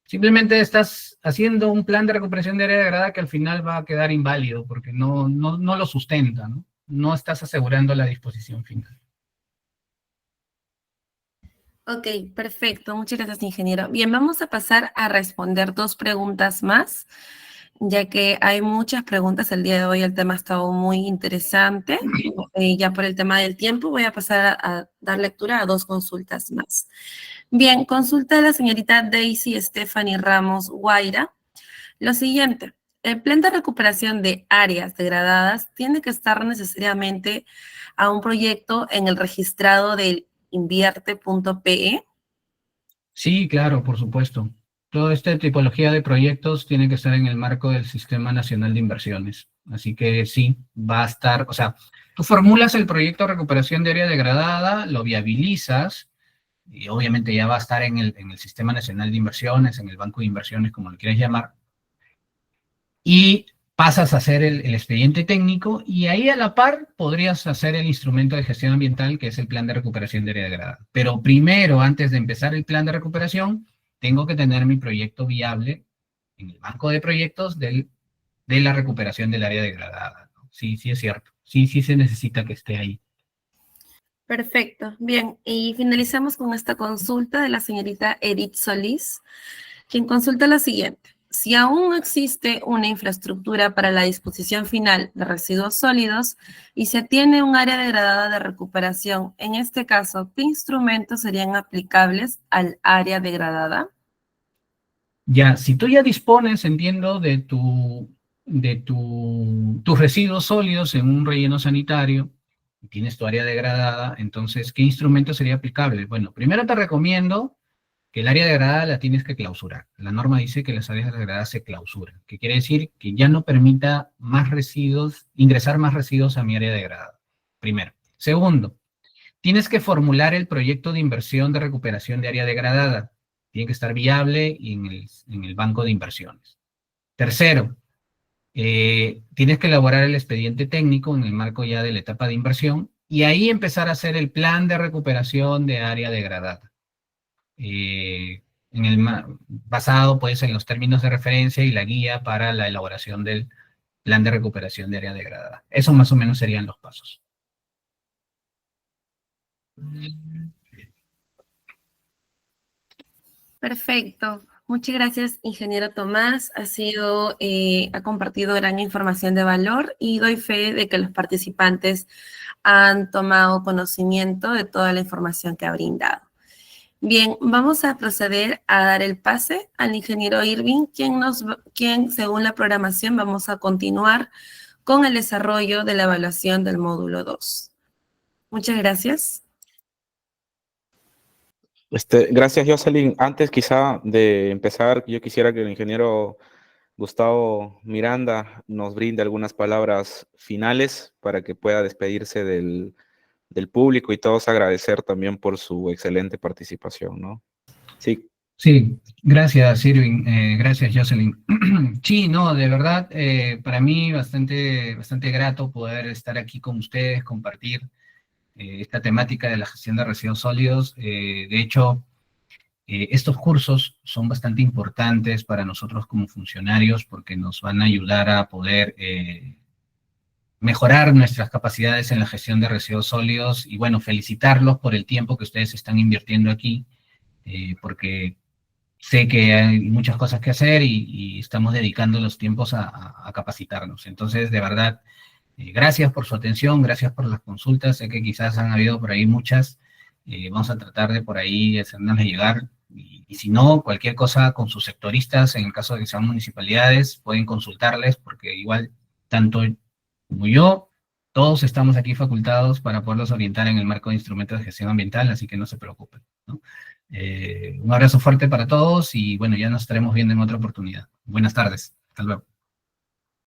Simplemente estás haciendo un plan de recuperación de área degradada que al final va a quedar inválido porque no lo sustenta, ¿no? No estás asegurando la disposición final. Ok, perfecto. Muchas gracias, ingeniero. Bien, vamos a pasar a responder dos preguntas más, ya que hay muchas preguntas el día de hoy. El tema ha estado muy interesante. Ya por el tema del tiempo voy a pasar a dar lectura a dos consultas más. Bien, consulta de la señorita Daisy Stephanie Ramos Guaira. Lo siguiente, el plan de recuperación de áreas degradadas tiene que estar necesariamente a un proyecto en el registrado del invierte.pe. Sí, claro, por supuesto. Toda esta tipología de proyectos tiene que estar en el marco del Sistema Nacional de Inversiones. Así que sí, va a estar, o sea, tú formulas el proyecto de recuperación de área degradada, lo viabilizas, y obviamente ya va a estar en el Sistema Nacional de Inversiones, en el Banco de Inversiones, como lo quieras llamar, y pasas a hacer el expediente técnico y ahí a la par podrías hacer el instrumento de gestión ambiental que es el plan de recuperación de área degradada. Pero primero, antes de empezar el plan de recuperación, tengo que tener mi proyecto viable en el banco de proyectos de la recuperación del área degradada, ¿no? Sí, sí es cierto. Sí, sí se necesita que esté ahí. Perfecto. Bien, y finalizamos con esta consulta de la señorita Edith Solís, quien consulta lo siguiente. Si aún no existe una infraestructura para la disposición final de residuos sólidos y se tiene un área degradada de recuperación, en este caso, ¿qué instrumentos serían aplicables al área degradada? Ya, si tú ya dispones, entiendo, tus residuos sólidos en un relleno sanitario, y tienes tu área degradada, entonces, ¿qué instrumento sería aplicable? Bueno, primero te recomiendo que el área degradada la tienes que clausurar. La norma dice que las áreas degradadas se clausuran, que quiere decir que ya no permita más residuos, ingresar más residuos a mi área degradada. Primero. Segundo, tienes que formular el proyecto de inversión de recuperación de área degradada. Tiene que estar viable en el banco de inversiones. Tercero, tienes que elaborar el expediente técnico en el marco ya de la etapa de inversión y ahí empezar a hacer el plan de recuperación de área degradada. basado pues en los términos de referencia y la guía para la elaboración del plan de recuperación de área degradada. Eso más o menos serían los pasos. Perfecto. Muchas gracias, ingeniero Tomás. Ha compartido gran información de valor y doy fe de que los participantes han tomado conocimiento de toda la información que ha brindado. Bien, vamos a proceder a dar el pase al ingeniero Irving, quien según la programación vamos a continuar con el desarrollo de la evaluación del módulo 2. Muchas gracias. Gracias, Jocelyn. Antes quizá de empezar, yo quisiera que el ingeniero Gustavo Miranda nos brinde algunas palabras finales para que pueda despedirse del público y todos agradecer también por su excelente participación, ¿no? Sí. Sí, gracias, Irving. Gracias, Jocelyn. Sí, no, de verdad, para mí bastante grato poder estar aquí con ustedes, compartir esta temática de la gestión de residuos sólidos. De hecho, estos cursos son bastante importantes para nosotros como funcionarios porque nos van a ayudar a poder mejorar nuestras capacidades en la gestión de residuos sólidos y bueno, felicitarlos por el tiempo que ustedes están invirtiendo aquí, porque sé que hay muchas cosas que hacer y estamos dedicando los tiempos a capacitarnos. Entonces, de verdad, gracias por su atención, gracias por las consultas, sé que quizás han habido por ahí muchas, vamos a tratar de por ahí hacernos llegar, y si no, cualquier cosa con sus sectoristas, en el caso de que sean municipalidades, pueden consultarles, porque igual, tanto como yo, todos estamos aquí facultados para poderlos orientar en el marco de instrumentos de gestión ambiental, así que no se preocupen, ¿no? Un abrazo fuerte para todos y bueno, ya nos estaremos viendo en otra oportunidad. Buenas tardes. Hasta luego.